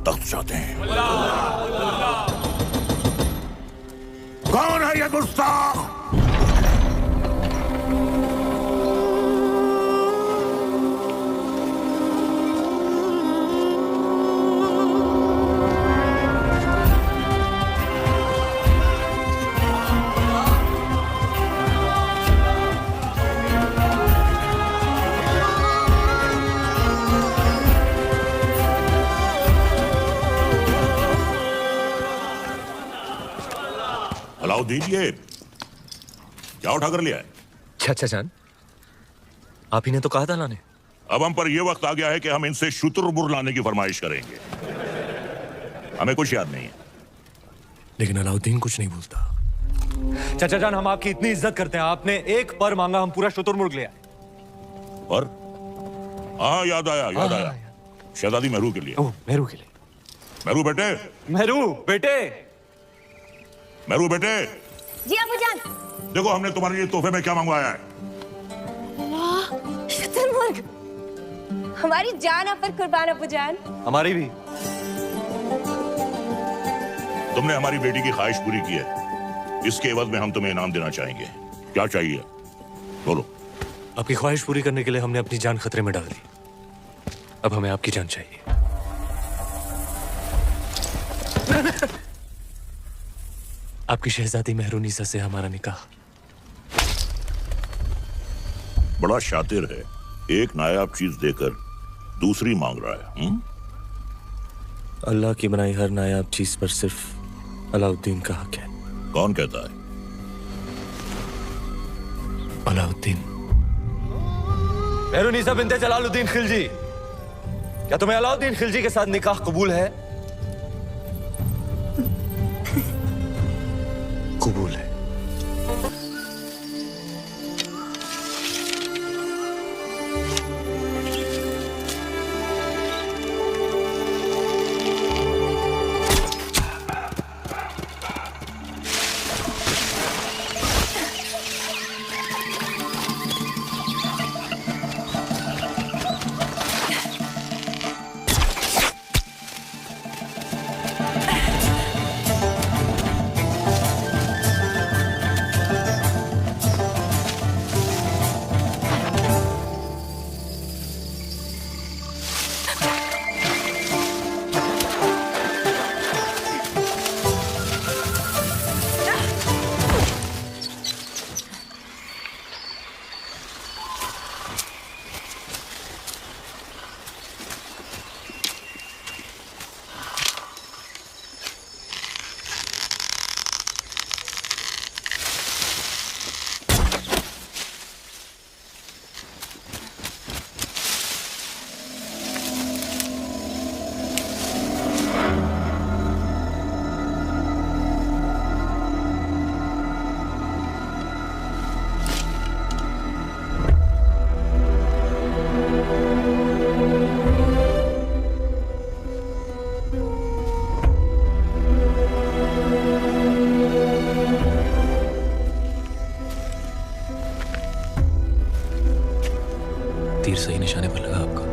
तख्त चाहते हैं। कौन है ये गुस्ताख? अलाउद्दीन, ये क्या उठा कर लिया है? चाचा जान, आप ही ने तो कहा था लाने। अब हम पर यह वक्त आ गया है कि हम इनसे शुतुरमुर्ग लाने की फरमाइश करेंगे। हमें कुछ याद नहीं है। लेकिन अलाउद्दीन कुछ नहीं बोलता। चाचा जान, हम आपकी इतनी इज्जत करते हैं, आपने एक पर मांगा, हम पूरा शुतुरमुर्ग ले आए। पर? हाँ, याद आया। शहजादी मेहरू के लिए। ओह, मेहरू के लिए। मेहरू बेटे। मेहरू बेटे। जी अब्बूजान। देखो, हमने तुम्हारे लिए तोहफे में क्या मंगवाया है। वाह, शुतुरमुर्ग। हमारी जान आप पर कुर्बान अब्बूजान। हमारी भी। तुमने हमारी बेटी की ख्वाहिश पूरी की है, इसके एवज में हम तुम्हें इनाम देना चाहेंगे। क्या चाहिए, बोलो। आपकी ख्वाहिश पूरी करने के लिए हमने अपनी जान खतरे में डाल दी। अब हमें आपकी जान चाहिए। आपकी शहजादी मेहरुनिसा से हमारा निकाह। बड़ा शातिर है, एक नायाब चीज देकर दूसरी मांग रहा है। अल्लाह की बनाई हर नायाब चीज पर सिर्फ अलाउद्दीन का हक है। कौन कहता है? अलाउद्दीन। मेहरुनिसा बिन्ते जलालुद्दीन खिलजी, क्या तुम्हें अलाउद्दीन खिलजी के साथ निकाह कबूल है? कबूल है। तीर सही निशाने पर लगा आपका।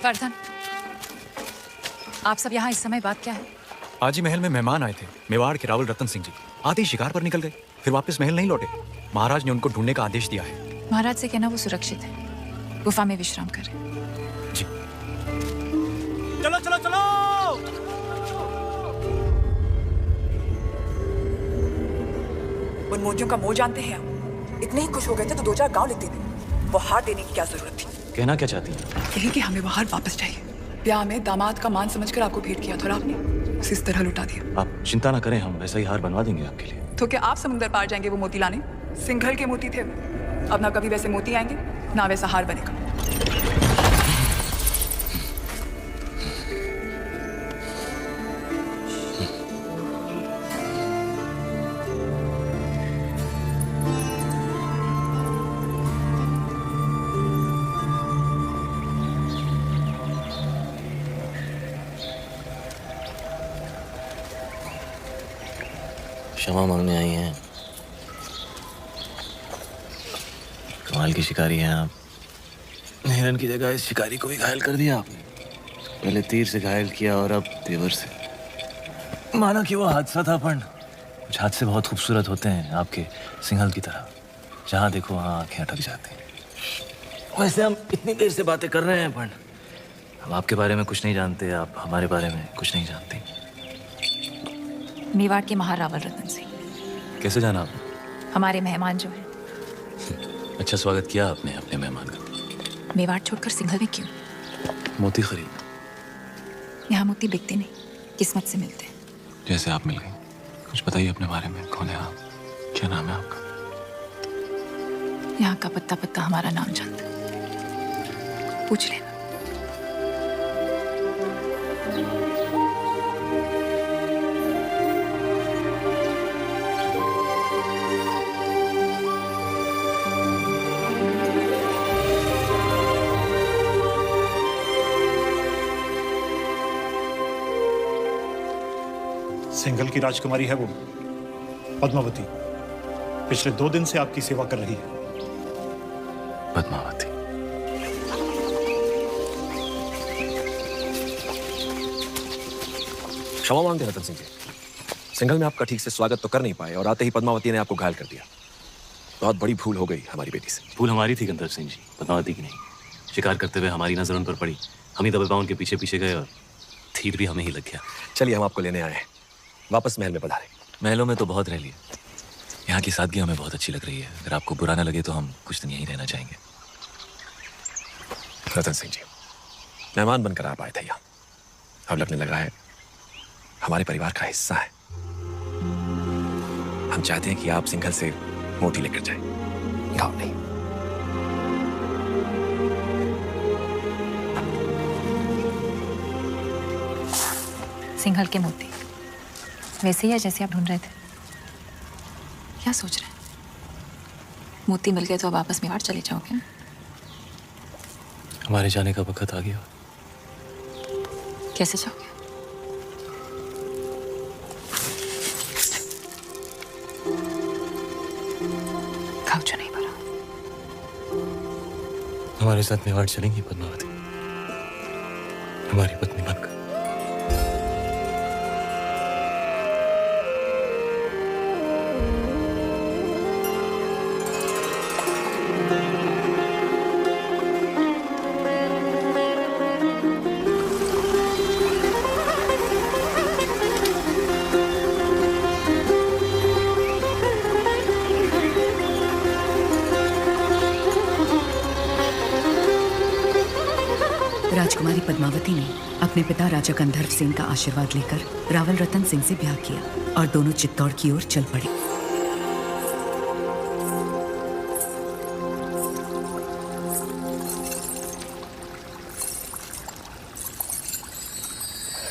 वर्धन, आप सब यहाँ इस समय बात क्या है? आज ही महल में मेहमान आए थे, मेवाड़ के रावल रतन सिंह जी। आते ही शिकार पर निकल गए, फिर वापस महल नहीं लौटे। महाराज ने उनको ढूंढने का आदेश दिया है। महाराज से कहना वो सुरक्षित है, गुफा में विश्राम करें। जी। चलो चलो चलो। उन मोतियों का मोह जानते हैं आप? इतने ही खुश हो गए थे तो 2-4 गांव लिख देते। वो हार देने की क्या जरूरत थी? कहना क्या चाहती है? यही कि हमें वो हार वापस चाहिए। ब्याह में दामाद का मान समझकर आपको भेंट किया था और आपने उसे इस तरह लुटा दिया। आप चिंता ना करें, हम वैसा ही हार बनवा देंगे आपके लिए। तो क्या आप समुंदर पार जाएंगे वो मोती लाने? सिंघल के मोती थे वो। अब ना कभी वैसे मोती आएंगे ना वैसा हार बनेगा। क्षमा मांगने आई हैं। कमाल की शिकारी हैं आप। हिरन की जगह इस शिकारी को भी घायल कर दिया आपने। पहले तीर से घायल किया और अब तेवर से। माना कि वो हादसा था, पर कुछ हादसे बहुत खूबसूरत होते हैं आपके सिंघल की तरह। जहाँ देखो वहाँ आंखें अटक जाती हैं। वैसे हम इतनी देर से बातें कर रहे हैं, पर हम आपके बारे में कुछ नहीं जानते, आप हमारे बारे में कुछ नहीं जानते। मेवाड़ के महाराज रावल रतन सिंह कैसे जाना आपने? हमारे मेहमान जो हैं। अच्छा स्वागत किया आपने अपने मेहमान का। मेवाड़ छोड़कर सिंघल में क्यों? मोती खरीद। यहाँ मोती बिकते नहीं, किस्मत से मिलते हैं। जैसे आप मिल गई। कुछ बताइए अपने बारे में। कौन है आप? क्या नाम है आपका? यहाँ का पत्ता पत्ता हमारा नाम जानता है, पूछ लेना। सिंघल की राजकुमारी है वो, पद्मावती। पिछले 2 दिन से आपकी सेवा कर रही है। पद्मावती। क्षमा मांगते हैं रतन सिंह जी। सिंघल में आपका ठीक से स्वागत तो कर नहीं पाए और आते ही पद्मावती ने आपको घायल कर दिया। बहुत बड़ी भूल हो गई हमारी बेटी से। भूल हमारी थी गंधर्व सिंह जी, पद्मावती की नहीं। शिकार करते हुए हमारी नजर उन पर पड़ी, हम ही दबे पांव उनके पीछे पीछे गए और तीर भी हमें ही लग गया। चलिए हम आपको लेने आए हैं। वापस महल में पधारें। महलों में तो बहुत रह लिया, यहाँ की सादगी हमें बहुत अच्छी लग रही है। अगर आपको बुरा ना लगे तो हम कुछ दिन यहीं रहना चाहेंगे। रतन सिंह जी, मेहमान बनकर आप आए थे यहाँ, अब लगने लगा है हमारे परिवार का हिस्सा है। हम चाहते हैं कि आप सिंघल से मोती लेकर जाएं, गाँव नहीं। सिंघल के मोती वैसे ही है जैसे आप ढूंढ रहे थे? क्या सोच रहे हैं? मोती मिल गए तो अब वापस मेवाड़ चले जाओगे? हमारे जाने का वक्त आ गया। कैसे जाओगे? खाओ जो नहीं भरा। हमारे साथ मेवाड़ चलेंगी पद्मावती, हमारी पत्नी बनकर। राजकुमारी पद्मावती ने अपने पिता राजा गंधर्व सिंह का आशीर्वाद लेकर रावल रतन सिंह से ब्याह किया और दोनों चित्तौड़ की ओर चल पड़े।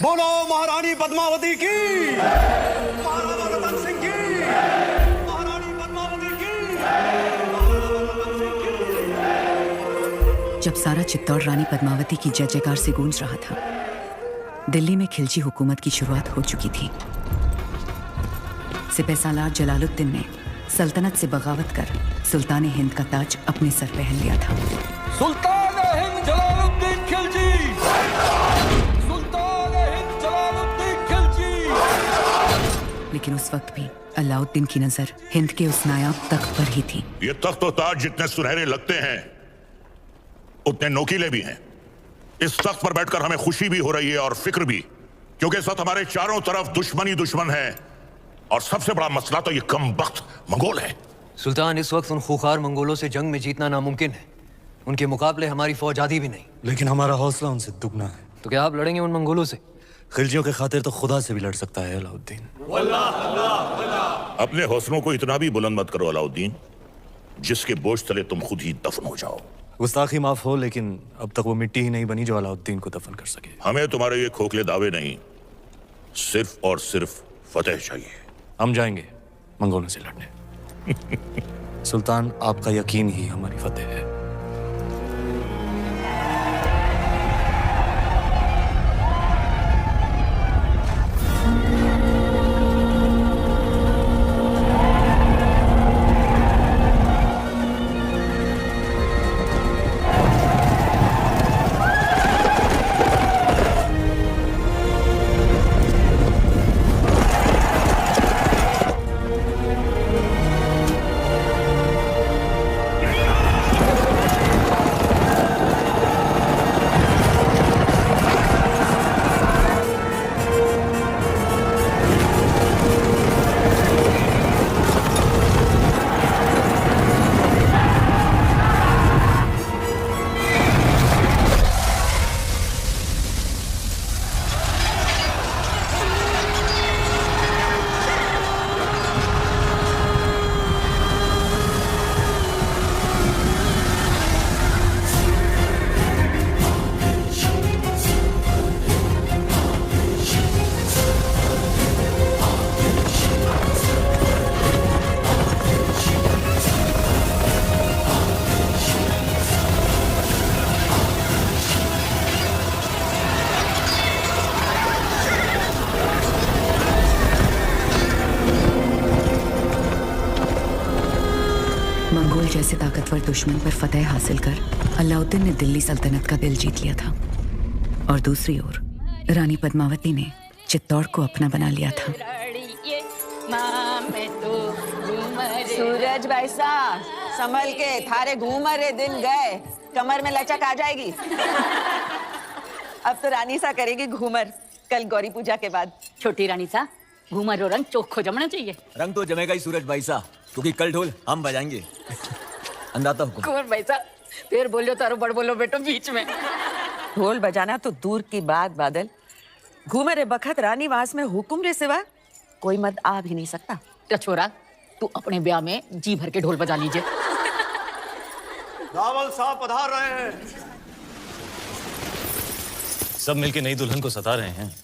बोलो महारानी पद्मावती की, महाराजा रतन सिंह की, महारानी पद्मावती की। जब सारा चित्तौड़ रानी पद्मावती की जय जयकार से गूंज रहा था, दिल्ली में खिलजी हुकूमत की शुरुआत हो चुकी थी। सिपहसालार जलालुद्दीन ने सल्तनत से बगावत कर सुल्तान हिंद का ताज अपने सर पहन लिया था। सुल्तान हिंद जलालुद्दीन खिलजी, सुल्तान हिंद जलालुद्दीन खिलजी। लेकिन उस वक्त भी अलाउद्दीन की नजर हिंद के उस नायाब तख्त पर ही थी। ये तख्त और ताज जितने सुनहरे लगते हैं उतने नोकीले भी हैं। इस तख्त पर बैठकर हमें खुशी भी हो रही है और फिक्र भी, क्योंकि इस वक्त हमारे चारों तरफ दुश्मनी दुश्मन है और सबसे बड़ा मसला तो ये कमबख्त मंगोल है। सुल्तान, इस वक्त उन खूंखार मंगोलों से जंग में जीतना नामुमकिन है। उनके मुकाबले हमारी फौज आधी भी नहीं। लेकिन हमारा हौसला उनसे दुगना है। तो क्या आप लड़ेंगे उन मंगोलों से? खिलजियों के खातिर तो खुदा से भी लड़ सकता है अलाउद्दीन। अपने हौसलों को इतना भी बुलंद मत करो अलाउद्दीन, जिसके बोझ तले तुम खुद ही दफन हो जाओ। गुस्ताखी माफ हो, लेकिन अब तक वो मिट्टी ही नहीं बनी जो अलाउद्दीन को दफन कर सके। हमें तुम्हारे ये खोखले दावे नहीं, सिर्फ और सिर्फ फतेह चाहिए। हम जाएंगे मंगोलों से लड़ने। सुल्तान, आपका यकीन ही हमारी फतेह है। मंगोल जैसे ताकतवर दुश्मन पर फतेह हासिल कर अलाउद्दीन ने दिल्ली सल्तनत का दिल जीत लिया था, और दूसरी ओर रानी पद्मावती ने चित्तौड़ को अपना बना लिया था। सूरज भाईसा, संभल के, थारे घूमरे दिन गए, कमर में लचक आ जाएगी। अब तो रानी सा करेगी घूमर, कल गौरी पूजा के बाद। छोटी रानी सा, घूमर और रंग चोखो जमना चाहिए। रंग तो जमेगा ही सूरज भाई साहब, क्योंकि कल ढोल हम बजाएंगे। अंदाता हुकुम। कुंवर भाई सा, फिर बोलो तारो बड़ बोलो बेटो बीच में। ढोल बजाना तो दूर की बात बादल, घूमरे बखत रानी वास में हुकुम रे सिवा कोई मत आ भी नहीं सकता। तो छोरा, तू अपने ब्याह में जी भर के ढोल बजा लीजिए। रावल साहब पधार रहे हैं। सब मिलके नई दुल्हन को सता रहे हैं।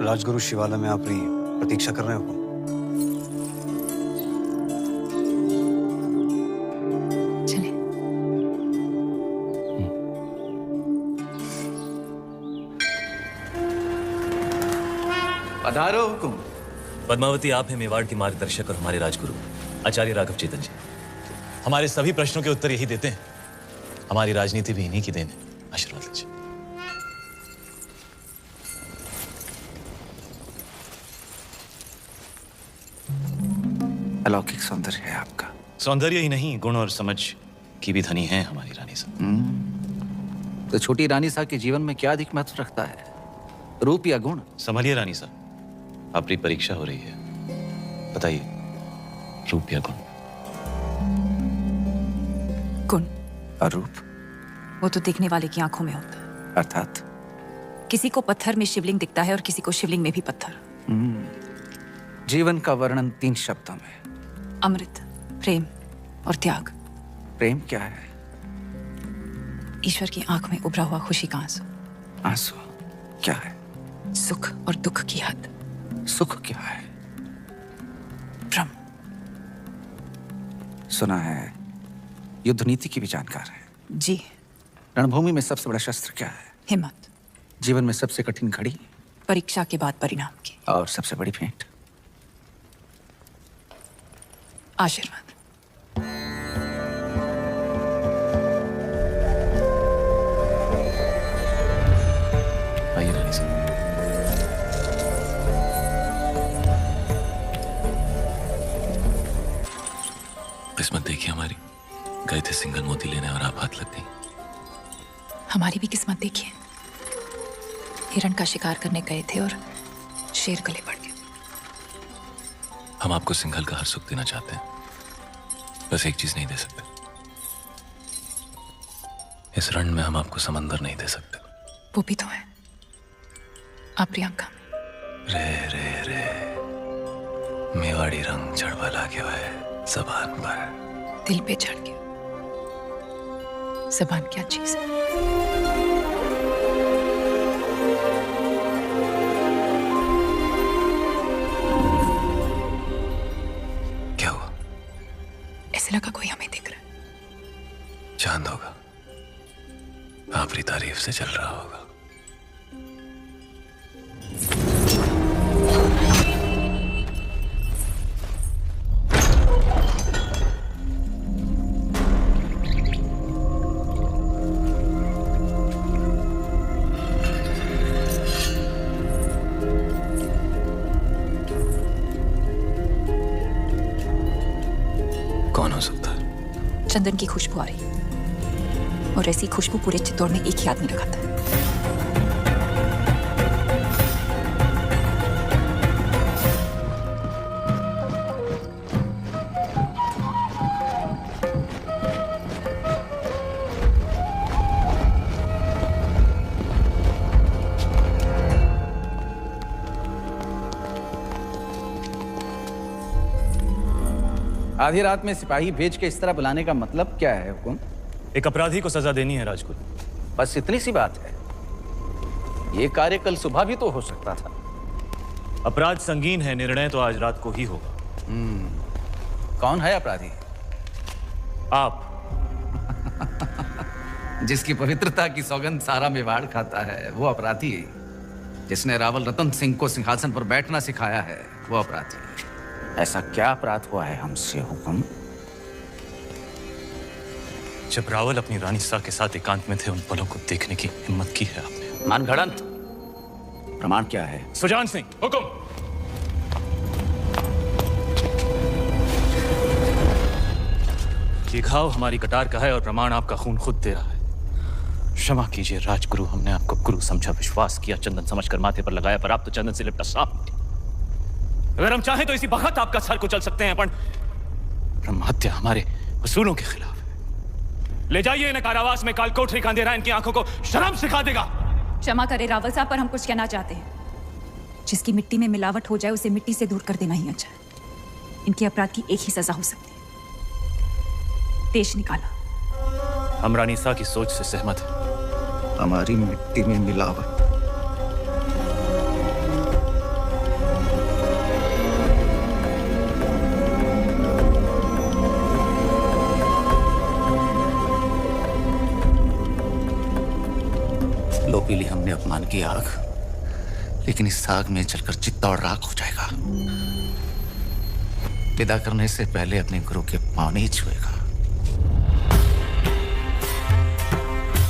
राजगुरु शिवालय में अपनी प्रतीक्षा कर रहे हो। चले। पधारो हुकुम। पद्मावती, आप हैं मेवाड़ के मार्गदर्शक और हमारे राजगुरु आचार्य राघव चेतन जी। हमारे सभी प्रश्नों के उत्तर यही देते हैं। हमारी राजनीति भी इन्हीं की देन है। आशीर्वाद लीजिए। अलौकिक सौंदर्य है आपका। सौंदर्य ही नहीं, गुण और समझ की भी धनी है हमारी रानी साहब। तो छोटी रानी साहब के जीवन में क्या अधिक महत्व रखता है, रूप या गुण? संभलिए रानी साहब, आपकी परीक्षा हो रही है। बताइए, रूप या गुण? गुण और रूप? वो तो देखने वाले की आंखों में होता है। अर्थात किसी को पत्थर में शिवलिंग दिखता है और किसी को शिवलिंग में भी पत्थर। जीवन का वर्णन 3 शब्दों में: अमृत, प्रेम और त्याग। प्रेम क्या है? ईश्वर की आंख में उभरा हुआ खुशी का आंसू। आंसू क्या है? सुख और दुख की हद। सुख क्या है? भ्रम। सुना है युद्ध नीति की भी जानकार है। जी। रणभूमि में सबसे बड़ा शस्त्र क्या है? हिम्मत। जीवन में सबसे कठिन घड़ी? परीक्षा के बाद परिणाम की। और सबसे बड़ी भेंट? आशीर्वाद। आइए रानी साहब। किस्मत देखिए हमारी, गए थे सिंगल मोती लेने और आप हाथ लग गई। हमारी भी किस्मत देखिए, हिरण का शिकार करने गए थे और शेर गले पड़ गए। हम आपको सिंघल का हर सुख देना चाहते हैं, बस एक चीज नहीं दे सकते। इस रण में हम आपको समंदर नहीं दे सकते। वो भी तो है आप प्रियंका। रे रे रे मेवाड़ी रंग चढ़वा लागे हुए जबान पर, दिल पे चढ़ के। जबान क्या चीज है? क्या हुआ? ऐसे लगा कोई हमें देख रहा है। चांद होगा, आपकी तारीफ से चल रहा होगा। कौन हो सकता है? चंदन की खुशबू आ रही है, और ऐसी खुशबू पूरे चित्तौड़ में एक ही आदमी लगाता है। आधी रात में सिपाही भेज के इस तरह बुलाने का मतलब क्या है हुकुम? एक अपराधी को सजा देनी है राजकुल। बस इतनी सी बात है। ये कार्य कल सुबह भी तो हो सकता था। अपराध संगीन है, निर्णय तो आज रात को ही होगा। कौन है अपराधी? आप। जिसकी पवित्रता की सौगंध सारा मेवाड़ खाता है वो अपराधी। जिसने रावल रतन सिंह को सिंहासन पर बैठना सिखाया है वो अपराधी। ऐसा क्या अपराध हुआ है हमसे हुकुम? जब रावल अपनी रानी सा के साथ एकांत में थे, उन पलों को देखने की हिम्मत की है आपने। मानगढ़ंत, प्रमाण क्या है? सुजान सिंह, हुकुम। ये घाव हमारी कटार का है और प्रमाण आपका खून खुद दे रहा है। क्षमा कीजिए राजगुरु, हमने आपको गुरु समझा, विश्वास किया, चंदन समझकर माथे पर लगाया, पर आप तो चंदन से लिपटा सांप निकले। अगर हम चाहें तो इसी वक्त आपका सर कुचल सकते हैं, पर ब्रह्म हत्या हमारे उसूलों के खिलाफ है। ले जाइए इन्हें कारावास में, कालकोठरी का अंधेरा इनकी आंखों को शर्म सिखा देगा। क्षमा करे रावल साहब, पर हम कुछ कहना चाहते हैं। जिसकी मिट्टी में मिलावट हो जाए उसे मिट्टी से दूर कर देना ही अच्छा है। इनके अपराध की एक ही सजा हो सकती है, देश निकाला। हम रानी सा की सोच से सहमत हैं। हमारी मिट्टी में मिलावट। लो पी ली हमने अपमान की आग, लेकिन इस आग में जलकर चित्तौड़ राख हो जाएगा। विदा करने से पहले अपने गुरु के पांव नहीं छुएगा।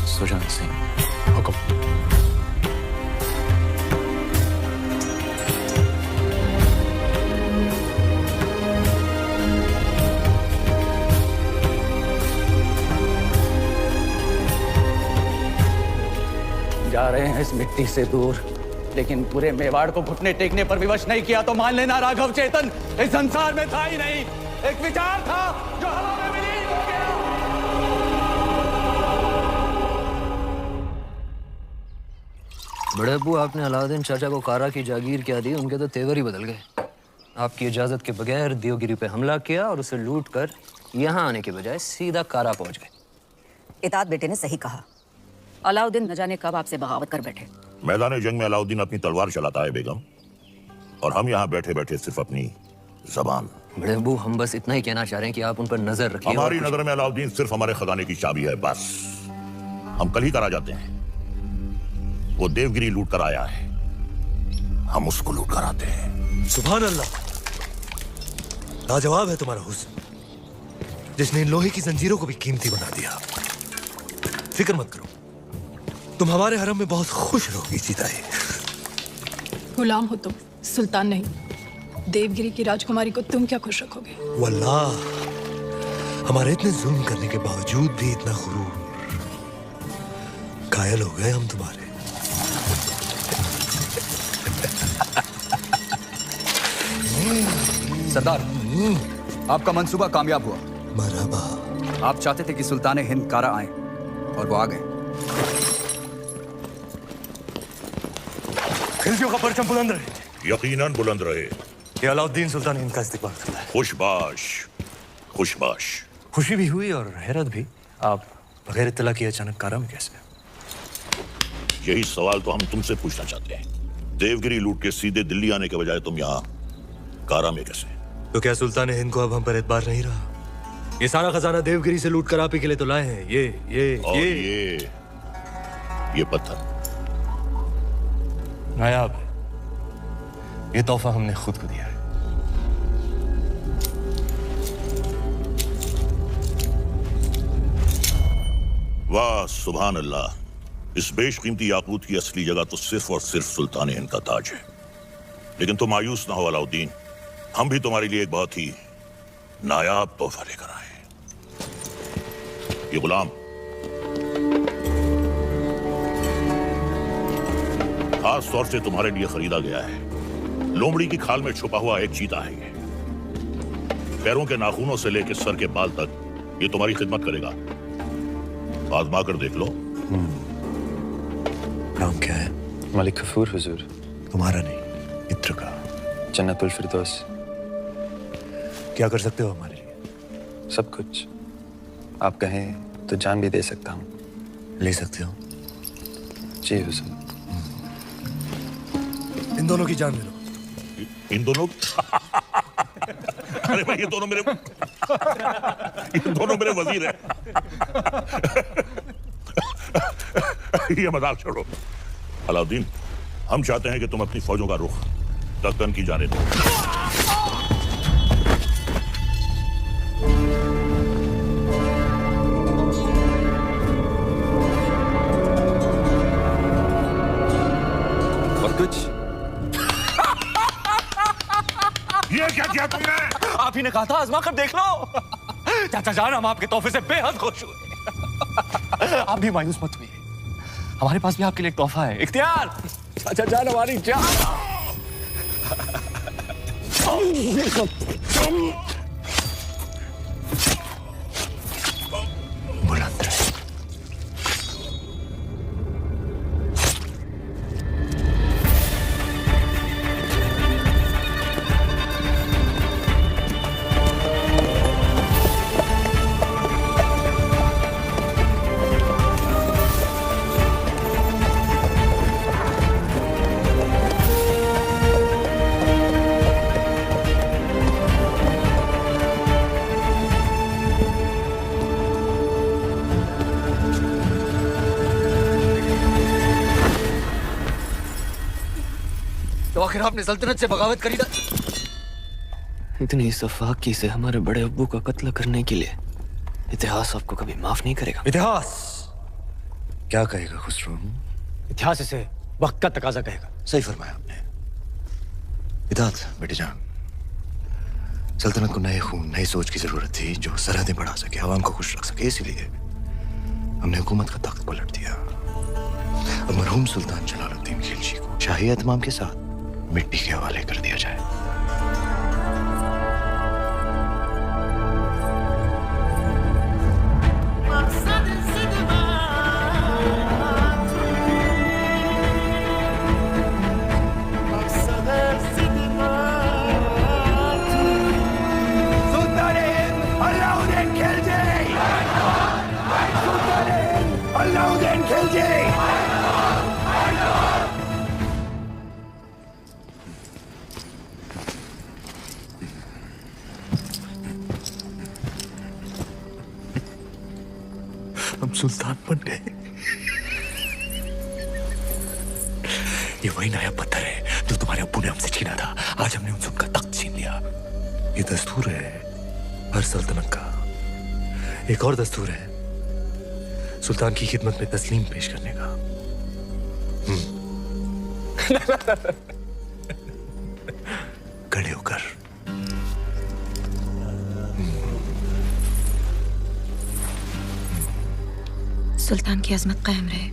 सुजान सिंह, हुकुम। जा रहे हैं इस मिट्टी से दूर, लेकिन पूरे मेवाड़ को घुटने टेकने पर विवश नहीं किया तो मान लेना राघव चेतन इस संसार में था ही नहीं। एक विचार था जो हवा में विलीन हो गया। बड़े अब्बू, आपने अलाउद्दीन चाचा को कारा की जागीर क्या दी? उनके तो तेवर ही बदल गए। आपकी इजाजत के बगैर देवगिरी पे हमला किया और उसे लूट कर यहाँ आने के बजाय सीधा कारा पहुंच गए। इताद बेटे ने सही कहा। अलाउद्दीन न जाने कब आपसे बगावत कर बैठे। मैदान जंग में अलाउद्दीन अपनी तलवार चलाता है बेगम, और हम यहाँ बैठे बैठे सिर्फ अपनी जबान। बड़े अब्बू, हम बस इतना ही कहना चाह रहे हैं कि आप उन पर नजर रखिए। हमारी नजर में अलाउद्दीन सिर्फ हमारे खजाने की चाबी है, बस। हम कल ही करा जाते हैं। वो देवगिरी लूट कर आया है, हम उसको लूट कर आते हैं। सुभान अल्लाह, लाजवाब है तुम्हारा हुस्न, जिसने इन लोहे की जंजीरों को भी कीमती बना दिया। फिक्र मत करो, तुम हमारे हरम में बहुत खुश रहोगी सीताई। गुलाम हो तुम, सुल्तान नहीं। देवगिरी की राजकुमारी को तुम क्या खुश रखोगे? वल्लाह, हमारे इतने जुल्म करने के बावजूद भी इतना गुरूर। कायल हो गए हम तुम्हारे। सरदार, आपका मंसूबा कामयाब हुआ। मरहबा। आप चाहते थे कि सुल्तान हिंद कारा आए, और वो आ गए। खिलजियों का परचम बुलंद रहे। यकीनन बुलंद रहे। ये अलाउद्दीन सुल्तान इनका इस्तेमाल करता है। खुशबाश, खुशबाश। खुशी भी हुई और हैरत भी। आप बगैर इत्तला किए अचानक कारा में कैसे? यही सवाल तो हम तुमसे पूछना चाहते हैं। देवगिरी लूट के सीधे दिल्ली आने के बजाय तुम यहाँ कारा में कैसे? तो क्या सुल्तान हिंद को अब हम पर एतबार नहीं रहा? ये सारा खजाना देवगिरी से लूट कर आप ही के लिए तो लाए हैं। ये पत्थर नायाब है। ये तोहफा हमने खुद को दिया है। वाह सुभान अल्लाह। इस बेशकीमती याकूत की असली जगह तो सिर्फ और सिर्फ सुल्तान हिंद का ताज है। लेकिन तुम मायूस ना हो अलाउद्दीन, हम भी तुम्हारे लिए एक बहुत ही नायाब तोहफा लेकर आए हैं। ये गुलाम खास तौर से तुम्हारे लिए खरीदा गया है। लोमड़ी की खाल में छुपा हुआ एक चीता है ये। पैरों के नाखूनों से लेकर सर के बाल तक ये तुम्हारी खिदमत करेगा। आजमा कर देख लो। नाम क्या है? मलिक गफूर हुजूर। तुम्हारा नहीं, मित्र का। जन्नतुल फिरदौस। क्या कर सकते हो हमारे लिए? सब कुछ। आप कहें तो जान भी दे सकता हूँ। ले सकते हो? जी हुजूर। इन दोनों की जान ले लो। इन दोनों अरे भाई ये दोनों मेरे वजीर हैं। ये मजाक छोड़ो। अलाउद्दीन, हम चाहते हैं कि तुम अपनी फौजों का रुख दक्कन की जानिब दो। और कुछ? ये क्या किया तुमने? आप ही ने कहा था आजमा कर देख लो। चाचा जान, हम आपके तोहफे से बेहद खुश हुए। आप भी मायूस मत हुइए, हमारे पास भी आपके लिए एक तोहफा है। इख्तियार, चाचा जान हमारी जान। बुलंद रहे। तो आखिर आपने सल्तनत से बगावत करी था? इतनी सफाकी से हमारे बड़े अब्बू का कत्ल करने के लिए इतिहास आपको कभी माफ नहीं करेगा। इतिहास क्या कहेगा खुसरो? इतिहास इसे वक्त का तकाजा कहेगा। सही फरमाया आपने। इताअत बेटे जान। सल्तनत को नए खून, नई सोच की जरूरत थी जो सरहदें बढ़ा सके, आवाम को खुश रख सके। इसीलिए हमने हुकूमत का तख्त पलट दिया। अब मरहूम सुल्तान जलालुद्दीन खिलजी को शाही एहतमाम के साथ मिट्टी के हवाले कर दिया जाए। हम सुल्तान बन गए। ये वही नायाब पत्थर है जो तुम्हारे अब्बू ने हमसे छीना था। आज हमने उनसे उनका तख्त छीन लिया। ये दस्तूर है हर सल्तनत का। एक और दस्तूर है सुल्तान की खिदमत में तस्लीम पेश करने का। खड़े होकर। सुल्तान की अजमत कायम रहे।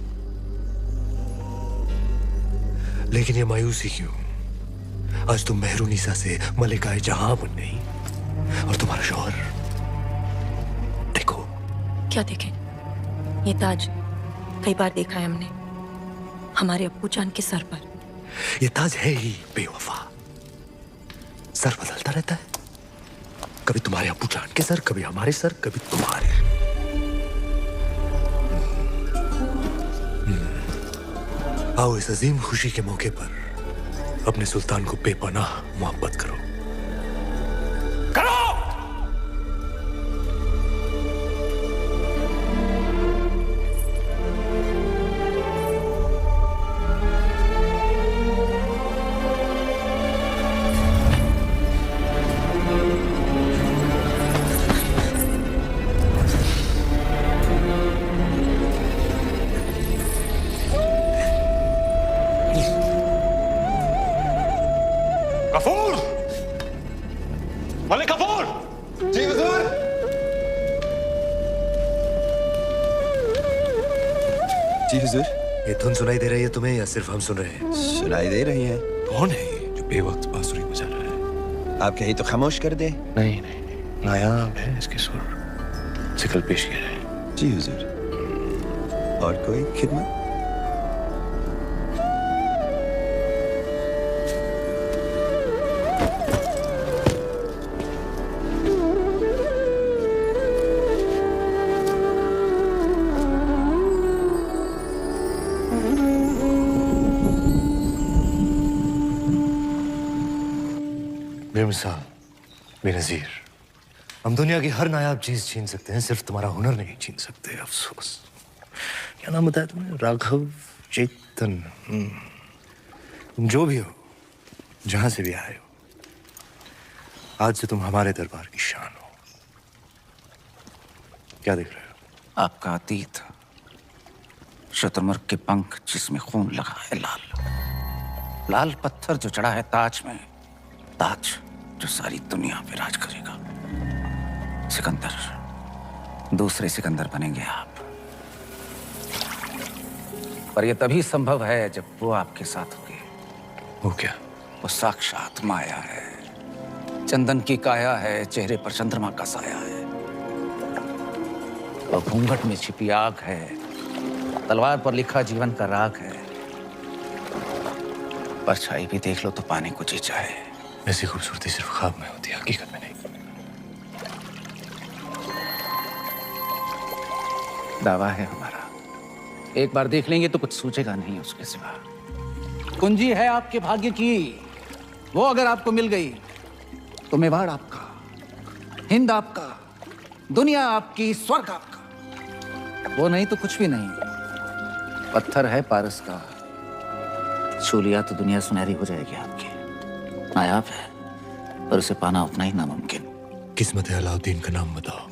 लेकिन ये मायूसी क्यों? आज तुम मेहरुनिसा से मलिकाए जहां बन गई और तुम्हारा शौहर देखो। क्या देखें? ये ताज कई बार देखा है हमने हमारे अब्बू जान के सर पर। ये ताज है ही बेवफा। सर बदलता रहता है, कभी तुम्हारे अब्बू जान के सर, कभी हमारे सर, कभी तुम्हारे। आओ इस अजीम खुशी के मौके पर अपने सुल्तान को बेपनाह मोहब्बत करो। कपूर! मलिक कपूर! जी हुजूर। जी हुजूर। ये धुन सुनाई दे रही है तुम्हें या सिर्फ हम सुन रहे हैं? सुनाई दे रही है। कौन है ये जो बेवक्त बांसुरी बजा रहा है? आप कहीं तो खामोश कर दे। नहीं नहीं नहीं, नायाब है इसके सुर। सिकल पेश किया है। जी हुजूर। और कोई खिदमत? बेमिसाल, बेनज़ीर, हम दुनिया की हर नायाब चीज छीन सकते हैं, सिर्फ तुम्हारा हुनर नहीं छीन सकते। अफसोस। क्या नाम बताया तुमने? राघव चेतन। तुम जो भी हो, जहां से भी आए हो, आज से तुम हमारे दरबार की शान हो। क्या देख रहे हो? आपका अतीत, शुतुरमुर्ग के पंख जिसमें खून लगा है लाल, लाल पत्थर जो चढ़ा है ताज में, ताज जो सारी दुनिया पे राज करेगा। सिकंदर, दूसरे सिकंदर बनेंगे आप। पर यह तभी संभव है जब वो आपके साथ होंगे। वो क्या? वो साक्षात माया है, चंदन की काया है, चेहरे पर चंद्रमा का साया है। वो घूंघट में छिपी आग है, तलवार पर लिखा जीवन का राग है। परछाई भी देख लो तो पाने को जी चाहे। ऐसी खूबसूरती सिर्फ ख्वाब में होती है, हकीकत में नहीं। दावा है हमारा, एक बार देख लेंगे तो कुछ सूझेगा नहीं उसके सिवा। कुंजी है आपके भाग्य की, वो अगर आपको मिल गई तो मेवाड़ आपका, हिंद आपका, दुनिया आपकी, स्वर्ग आपका। वो नहीं तो कुछ भी नहीं। पत्थर है पारस का, छू लिया तो दुनिया सुनहरी हो जाएगी आपकी। नायाब है पर उसे पाना उतना ही नामुमकिन। किस्मत है अलाउद्दीन का नाम बताओ।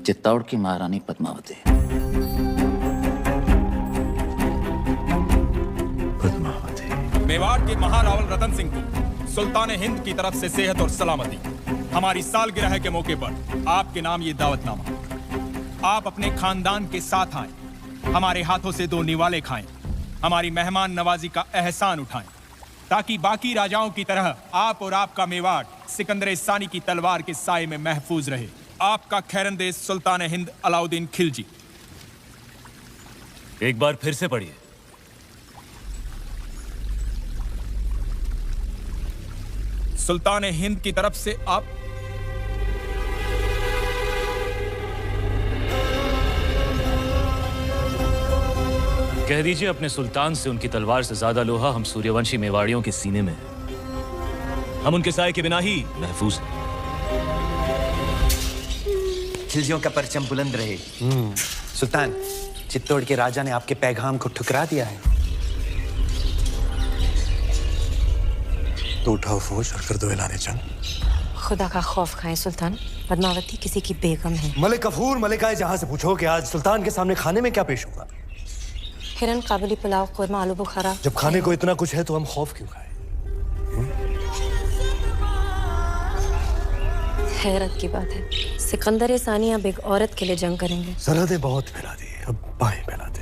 चित्तौड़ की महारानी पद्मावती। पद्मावती। मेवाड़ के महारावल रतन सिंह को सुल्तान हिंद की तरफ से सेहत और सलामती। हमारी सालगिरह के मौके पर आपके नाम ये दावतनामा। आप अपने खानदान के साथ आए, हमारे हाथों से 2 निवाले खाएं, हमारी मेहमान नवाजी का एहसान उठाएं, ताकि बाकी राजाओं की तरह आप और आपका मेवाड़ सिकंदर सानी की तलवार के साए में महफूज रहे। आपका खैरंदेज सुल्तान हिंद अलाउद्दीन खिलजी। एक बार फिर से पढ़िए। सुल्तान हिंद की तरफ से आप कह दीजिए अपने सुल्तान से उनकी तलवार से ज्यादा लोहा हम सूर्यवंशी मेवाड़ियों के सीने में है। हम उनके साए के बिना ही महफूज हैं। खिलजियों का परचम बुलंद रहे। सुल्तान, चित्तौड़ के राजा ने आपके पैगाम को ठुकरा दिया है। तो उठाओ फौज और कर दो ऐलान जंग। खुदा का खौफ खाएं सुल्तान, पद्मावती किसी की बेगम है। मलिक कफूर मलिकाए जहां से पूछो कि आज सुल्तान के सामने खाने में क्या पेश होगा। हिरन, काबुली पुलाव, कोरमा, आलू बुखारा। जब खाने को इतना कुछ है तो हम खौफ क्यों खाएं? हैरत की बात है, सिकंदर सानी अब एक औरत के लिए जंग करेंगे। सरहदें बहुत फैला दी, अब बाहें फैलाते।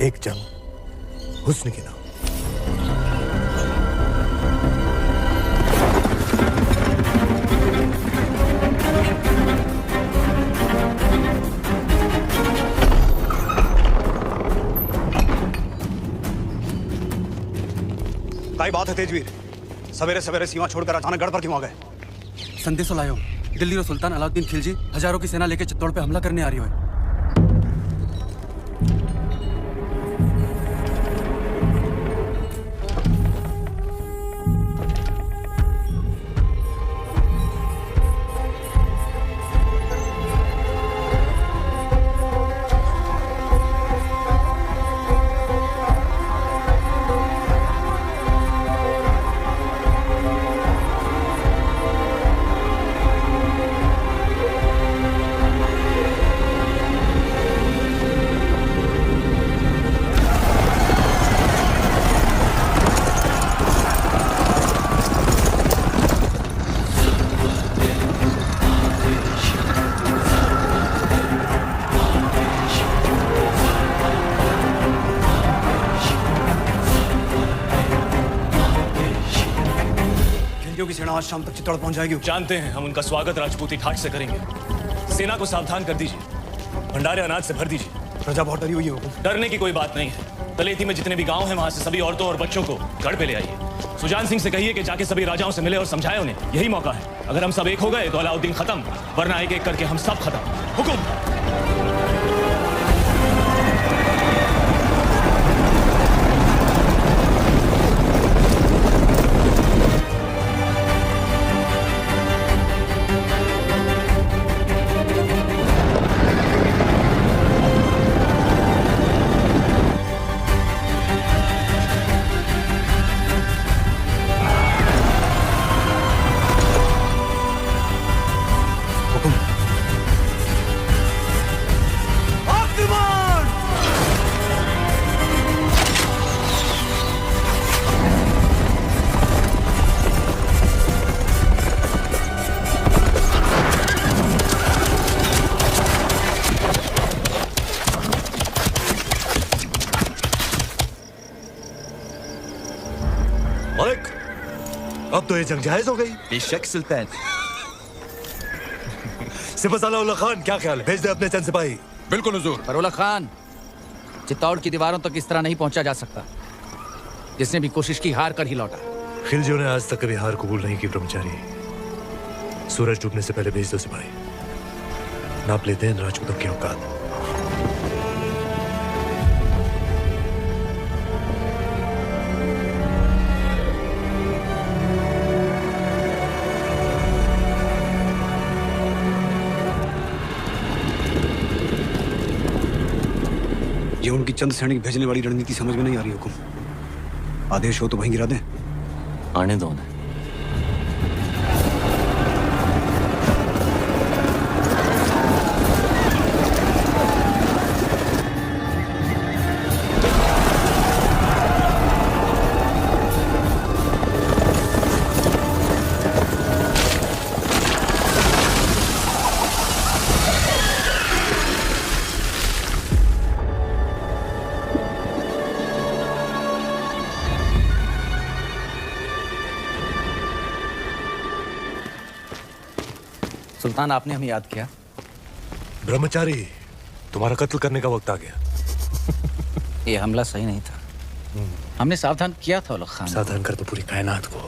एक जंग हुस्न की नाम। काई बात है तेजवीर, सवेरे सवेरे सीमा छोड़कर अचानक गढ़ पर क्यों आ गए? संदेश लायो, दिल्ली रो सुल्तान अलाउद्दीन खिलजी हजारों की सेना लेकर चित्तौड़ पे हमला करने आ रही है। की सेना आज शाम तक चित्तौड़ पहुंच जाएगी। जानते हैं, हम उनका स्वागत राजपूती ठाट से करेंगे। सेना को सावधान कर दीजिए, भंडारे अनाज से भर दीजिए। प्रजा बहुत डरी हुई है। डरने की कोई बात नहीं है। तलेती में जितने भी गांव हैं वहां से सभी औरतों और बच्चों को गढ़ पे ले आइए। सुजान सिंह से कहिए कि जाके सभी राजाओं से मिले और समझाए उन्हें, यही मौका है। अगर हम सब एक हो गए तो अलाउद्दीन खत्म, वरना एक एक करके हम सब खत्म। हुकुम। अब तो ये जंग जायज हो गई। बेशक सुल्तान। सिपहसालार खान, क्या ख्याल है? भेज दे अपने चंद सिपाही। बिल्कुल हुजूर। पर खान, चित्तौड़ की दीवारों तक इस तरह नहीं पहुंचा जा सकता। जिसने भी कोशिश की हार कर ही लौटा। खिलजियों ने आज तक कभी हार कबूल नहीं की ब्रह्मचारी। सूरज डूबने से पहले भेज दो सिपाही। नाप लेते हैं राजपूतों की औकात। ये उनकी चंद सैनिक भेजने वाली रणनीति समझ में नहीं आ रही। हुकुम, आदेश हो तो वहीं गिरा दें। आने दो उन्हें। सुल्तान, आपने हमें याद किया। ब्रह्मचारी, तुम्हारा कत्ल करने का वक्त आ गया। ये हमला सही नहीं था। हमने सावधान किया था उलग खान। सावधान कर तो पूरी कायनात को।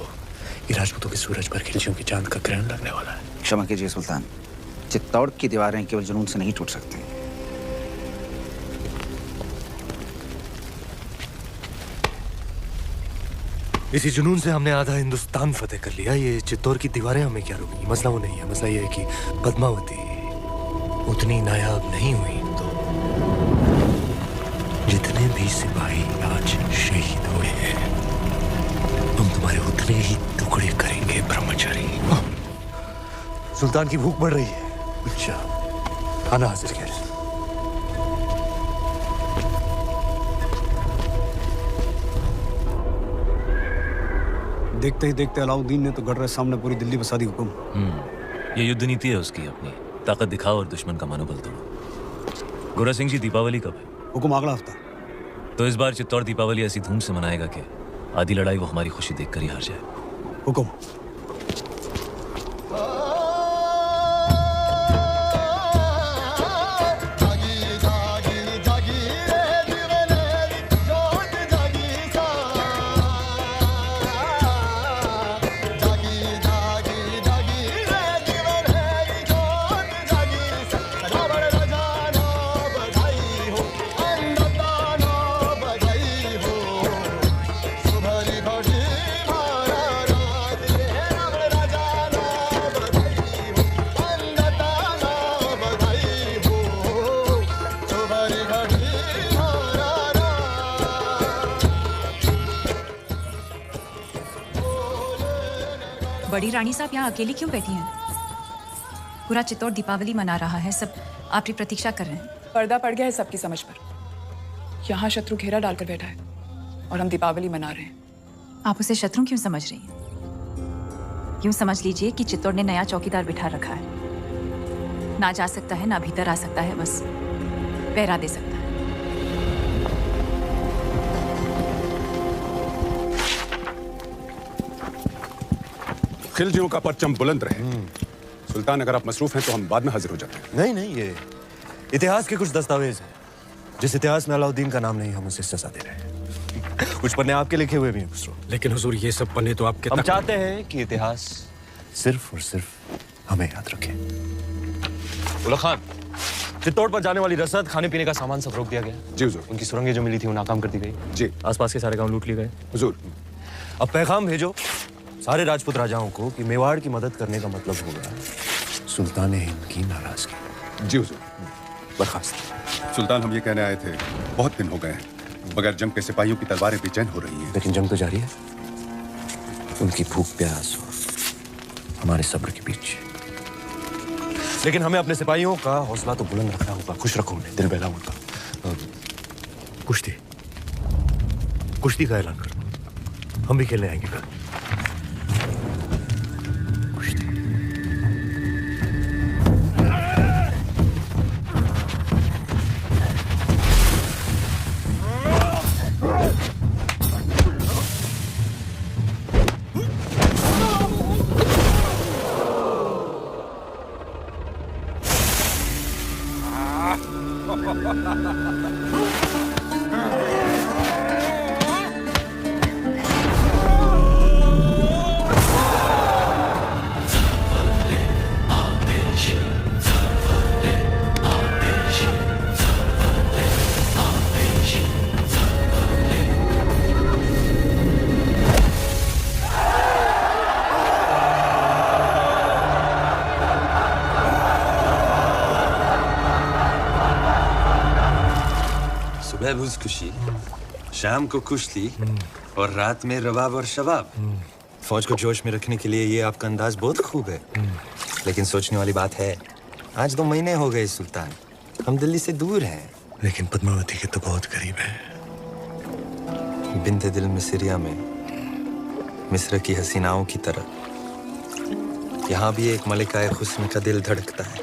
ये राजपूतों के सूरज पर खिलजियों की चांद का ग्रहण लगने वाला है। क्षमा कीजिए सुल्तान, चित्तौड़ की दीवारें केवल जुनून से नहीं टूट सकती। इसी जुनून से हमने आधा हिंदुस्तान फतेह कर लिया। ये चित्तौड़ की दीवारें हमें क्या रोकेंगी? मसला वो नहीं है। मसला ये है कि पद्मावती उतनी नायाब नहीं हुई तो जितने भी सिपाही आज शहीद हुए हैं, हम तुम्हारे उतने ही टुकड़े करेंगे ब्रह्मचारी। सुल्तान की भूख बढ़ रही है। अच्छा, खाना हाजिर कर। देखते ही देखते अलाउद्दीन ने तो गढ़ सामने पूरी दिल्ली बसा दी। हुकुम, ये युद्ध नीति है उसकी। अपनी ताकत दिखाओ और दुश्मन का मनोबल तोड़ो। गोरा सिंह जी, दीपावली कब है? हुकुम, अगला हफ्ता। तो इस बार चित्तौड़ दीपावली ऐसी धूम से मनाएगा कि आधी लड़ाई वो हमारी खुशी देखकर ही हार जाए। हुकुम। बड़ी रानी साहब यहाँ अकेली क्यों बैठी हैं? पूरा चित्तौड़ दीपावली मना रहा है, सब आपकी प्रतीक्षा कर रहे हैं। पर्दा पड़ गया है सबकी समझ पर। यहाँ शत्रु घेरा डालकर बैठा है और हम दीपावली मना रहे हैं। आप उसे शत्रु क्यों समझ रही हैं? यूं समझ लीजिए कि चित्तौड़ ने नया चौकीदार बिठा रखा है। ना जा सकता है, ना भीतर आ सकता है, बस पहरा दे सकता है। खिलजियों का परचम बुलंद रहे। सुल्तान, अगर आप मसरूफ हैं तो हम बाद में हाजिर हो जाते हैं। नहीं नहीं, ये इतिहास के कुछ दस्तावेज हैं। जिस इतिहास में अलाउद्दीन का नाम नहीं, हम उसे सजा दे रहे हैं। कुछ पन्ने आपके लिखे हुए भी हैं खुसरो। लेकिन हुजूर, ये सब पन्ने तो आपके हम चाहते हैं कि इतिहास सिर्फ और सिर्फ हमें याद रखे। उला खान, चित्तौड़ पर जाने वाली रसद, खाने पीने का सामान सब रोक दिया गया। जी हुजूर। उनकी सुरंगें जो मिली थी वो नाकाम कर दी गई। जी। आसपास के सारे गांव लूट लिए गए। हुजूर। अब पैगाम भेजो सारे राजपूत राजाओं को कि मेवाड़ की मदद करने का मतलब होगा सुल्तान हिंद की नाराजगी। जी हुजूर। बर्खास्त। सुल्तान, हम ये कहने आए थे, बहुत दिन हो गए हैं बगैर जंग के सिपाहियों की तलवारें बेचैन हो रही हैं। लेकिन जंग तो जारी है। उनकी भूख प्यास और हमारे सब्र के बीच। लेकिन हमें अपने सिपाहियों का हौसला तो बुलंद रखना होगा। खुश रखो उन्हें, दिल बहलाओ उनका। कुश्ती कुश्ती का ऐलान कर दो, हम भी खेलने आएंगे कल। महबूज खुशी, शाम को कुश्ती और रात में रवाब और शबाब। फौज को जोश में रखने के लिए ये आपका अंदाज बहुत खूब है। लेकिन सोचने वाली बात है, आज 2 महीने हो गए सुल्तान, हम दिल्ली से दूर हैं। लेकिन पद्मावती के तो बहुत करीब है। बिन्ते दिल मिस्रिया में मिस्र की हसीनाओं की तरह यहाँ भी एक मलिकाए हुस्न का दिल धड़कता है।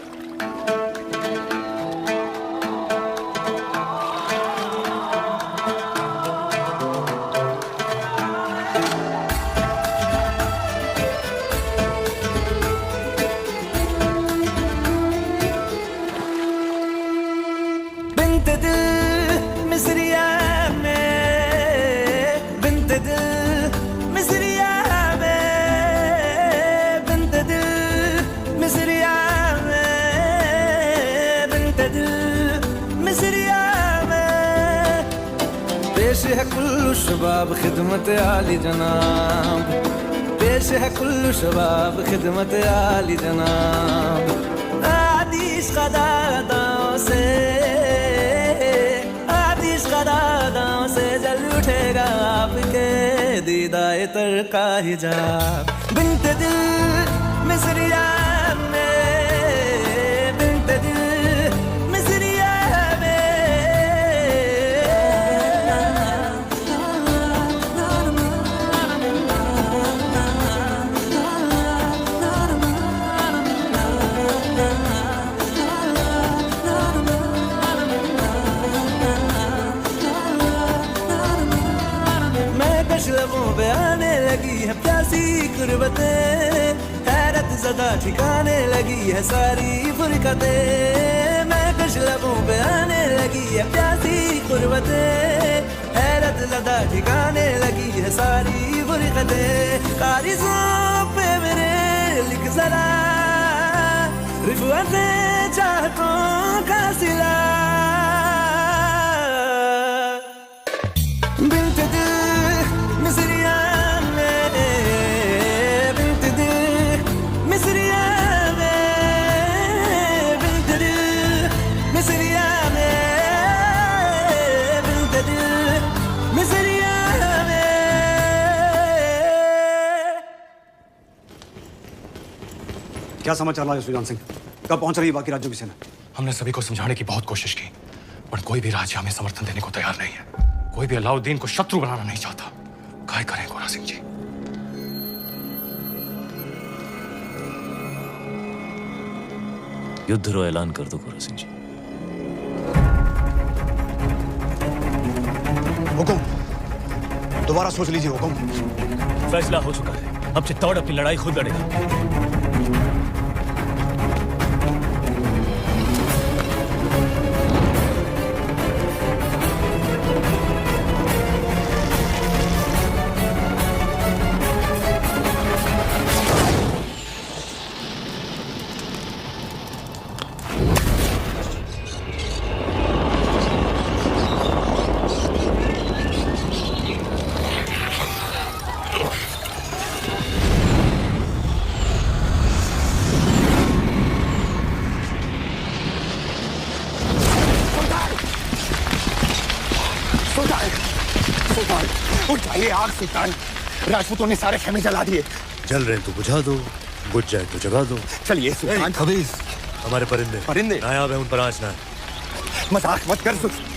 शबाब खिदमत आली जनाब, पेश है कुल्लू शबाब खिदमत आली जनाब। आदिश कदादाओं से जल उठेगा आपके दीदाए तर का हिजाब। बिन्ते दिल मिस्रिया में, बिन्ते दिल मिस्रिया लबों पे आने लगी है प्यासी गुर्बतें, हैरत ज़दा ठिकाने लगी है सारी फुरकतें। मैं कुछ लबों पे आने लगी है प्यासी गुर्बतें, हैरत ज़दा ठिकाने लगी है सारी फुरकतें। कारिज़ों पे मेरे लिख ज़रा रिफ़अते चाहतों का सिला। बिन्ते दिल मिस्रिया में, बिन्ते दिल मिस्रिया में, बिन्ते दिल मिस्रिया में, बिन्ते दिल मिस्रिया में। क्या समाचार लाए सुजान सिंह? कब पहुंच रही है बाकी राज्यों की सेना? हमने सभी को समझाने की बहुत कोशिश की, पर कोई भी राज्य हमें समर्थन देने को तैयार नहीं है। कोई भी अलाउद्दीन को शत्रु बनाना नहीं चाहता। क्या करें गोरा सिंह जी? युद्ध रो ऐलान कर दो गोरा सिंह जी। हुकुम, दोबारा सोच लीजिए हुकुम। फैसला हो चुका है, अब चित्तौड़ अपनी लड़ाई खुद लड़ेगा। उठाइए आग सुल्तान, राजपूतों ने सारे खेमे जला दिए। जल रहे तो बुझा दो, बुझ जाए तो जगा दो। चलिए सुल्तान। खबीस, हमारे परिंदे परिंदे नायाब है, उन पर आँच ना है। मजाक मत कर सुल्तान।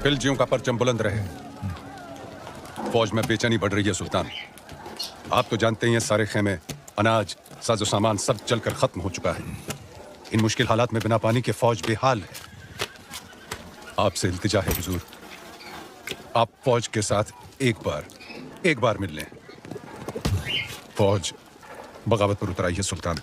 खिलजियों का परचम बुलंद रहे। फौज में बेचैनी बढ़ रही है सुल्तान। आप तो जानते ही हैं सारे खेमे, अनाज, साजो सामान सब जलकर खत्म हो चुका है। इन मुश्किल हालात में बिना पानी के फौज बेहाल है। आपसे इल्तिजा है हुजूर, आप फौज के साथ एक बार मिल लें। फौज बगावत पर उतर आई है सुल्तान।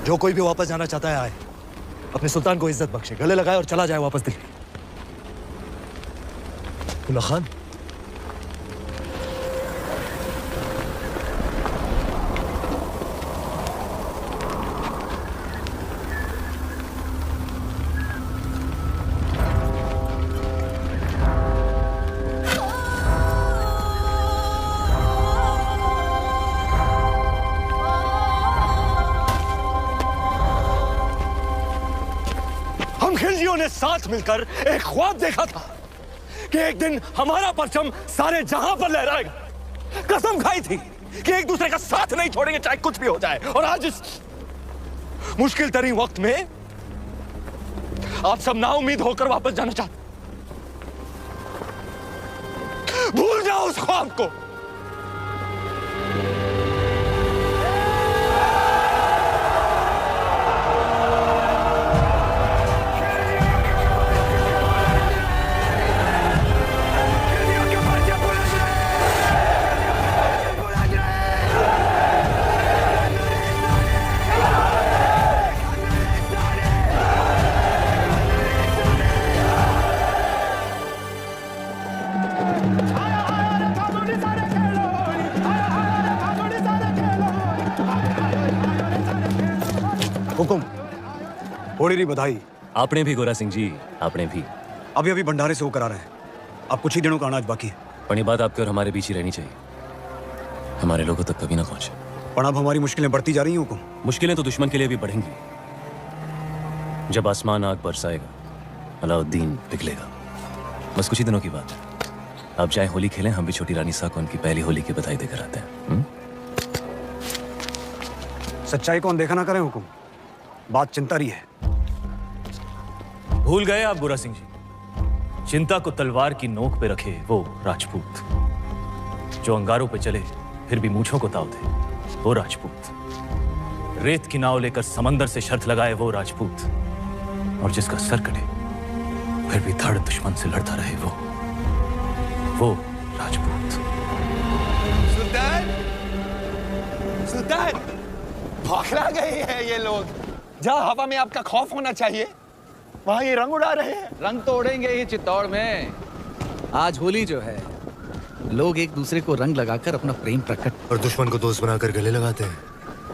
जो कोई भी वापस जाना चाहता है आए, अपने सुल्तान को इज्जत बख्शे, गले लगाए और चला जाए वापस दिल्ली। उल्ला खान, खिलजियों ने साथ मिलकर एक ख्वाब देखा था कि एक दिन हमारा परचम सारे जहां पर लहराएगा। कसम खाई थी कि एक दूसरे का साथ नहीं छोड़ेंगे चाहे कुछ भी हो जाए। और आज इस मुश्किल तरीन वक्त में आप सब नाउम्मीद होकर वापस जाना चाहते। भूल जाओ उस ख्वाब को। हुकुम, होड़ी री बधाई। आपने भी गोरा सिंह जी, आपने भी। अभी अभी भंडारे से होकर आ रहे हैं। अब कुछ ही दिनों का अनाज बाकी है। पर ये बात आपके और हमारे बीच ही रहनी चाहिए, हमारे लोगों तक कभी ना पहुंचे। पर अब हमारी मुश्किलें बढ़ती जा रही हैं हुकुम। मुश्किलें तो दुश्मन के लिए भी बढ़ेंगी। जब आसमान आग बरसाएगा, अलाउद्दीन पिघलेगा। बस कुछ ही दिनों की बात है। आप चाहे होली खेलें, हम भी छोटी रानी साहब को उनकी पहली होली की बधाई देकर आते हैं। सच्चाई को अनदेखा ना करें हुकुम, बात चिंता रही है। भूल गए आप गोरा सिंह जी, चिंता को तलवार की नोक पे रखे वो राजपूत, जो अंगारों पे चले फिर भी मूंछों को ताव दे वो राजपूत, रेत की नाव लेकर समंदर से शर्त लगाए वो राजपूत, और जिसका सर कटे फिर भी धड़ दुश्मन से लड़ता रहे वो राजपूत। सुल्तान, सुल्तान, भाखड़ा गए हैं ये लोग। जहाँ हवा में आपका खौफ होना चाहिए, वहाँ ये रंग उड़ा रहे हैं। रंग तो उड़ेंगे ही चित्तौड़ में। आज होली जो है, लोग एक दूसरे को रंग लगाकर अपना प्रेम प्रकट और दुश्मन को दोस्त बनाकर गले लगाते हैं।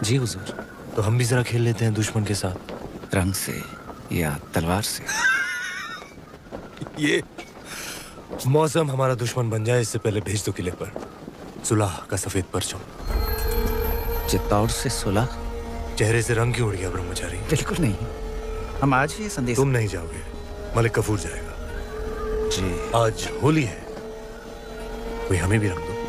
जी हुजूर। तो हम भी जरा खेल लेते हैं दुश्मन के साथ, रंग से या तलवार से। ये मौसम हमारा दुश्मन बन जाए इससे पहले भेज दो किले पर सुलह का सफेद परचम। चित्तौड़ से सुलह? चेहरे से रंग क्यों उड़ गया ब्रह्मचारी? बिल्कुल नहीं, हम आज ही संदेश। तुम नहीं जाओगे, मलिक कफूर जाएगा। जी आज होली है, कोई हमें भी रंग दो।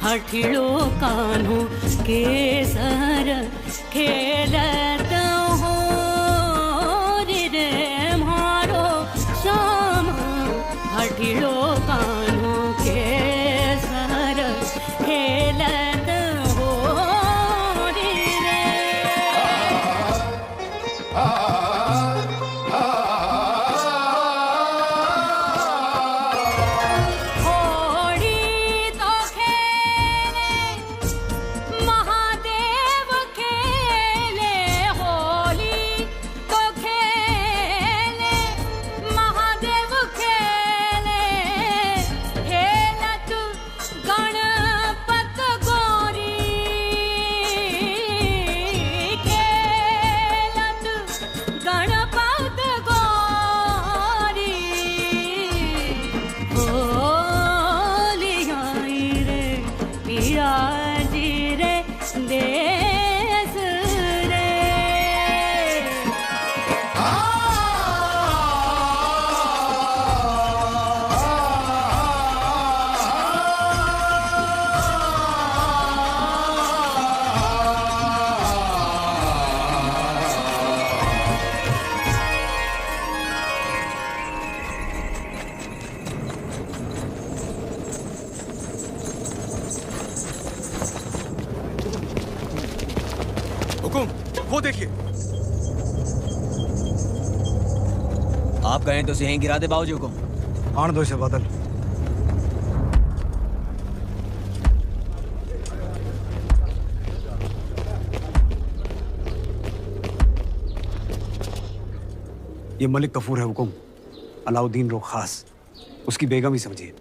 हठिलो कान्हो केसर खेलत हो रे मारो श्याम। हठिलो कान्हो केसर खेलत हो रे। वो देखिए। आप कहें तो यहीं गिरा दे बाबूजी को। आन दो इसे बादल। ये मलिक कफूर है हुकुम, अलाउद्दीन रो खास, उसकी बेगम ही समझिए।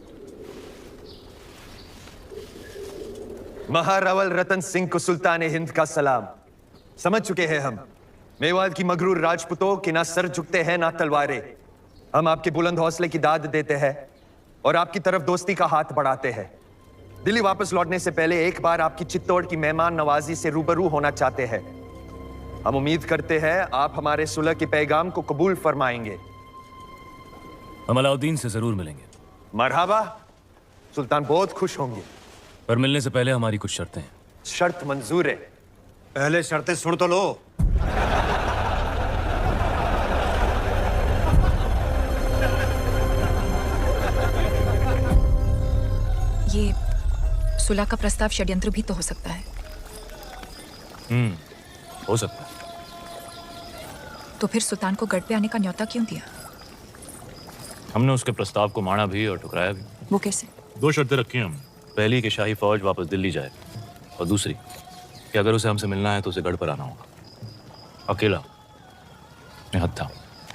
महारावल रतन सिंह को सुल्तान हिंद का सलाम। समझ चुके हैं हम, मेवात की मगरूर राजपूतों के ना सर झुकते हैं ना तलवारें। हम आपके बुलंद हौसले की दाद देते हैं और आपकी तरफ दोस्ती का हाथ बढ़ाते हैं। दिल्ली वापस लौटने से पहले एक बार आपकी चित्तौड़ की मेहमान नवाजी से रूबरू होना चाहते हैं। हम उम्मीद करते हैं आप हमारे सुलह के पैगाम को कबूल फरमाएंगे। हम अलाउद्दीन से जरूर मिलेंगे। मरहबा, सुल्तान बहुत खुश होंगे। पर मिलने से पहले हमारी कुछ शर्तें हैं। शर्त मंजूर है। पहले शर्तें सुन तो लो। ये सुलह का प्रस्ताव षड्यंत्र भी तो हो सकता है। हो सकता है। तो फिर सुल्तान को गढ़ पे आने का न्योता क्यों दिया? हमने उसके प्रस्ताव को माना भी और ठुकराया भी। वो कैसे? 2 शर्तें रखी हैं हम। पहली कि शाही फौज वापस दिल्ली जाए, और दूसरी कि अगर उसे हमसे मिलना है तो उसे गढ़ पर आना होगा, अकेला, निहत्था।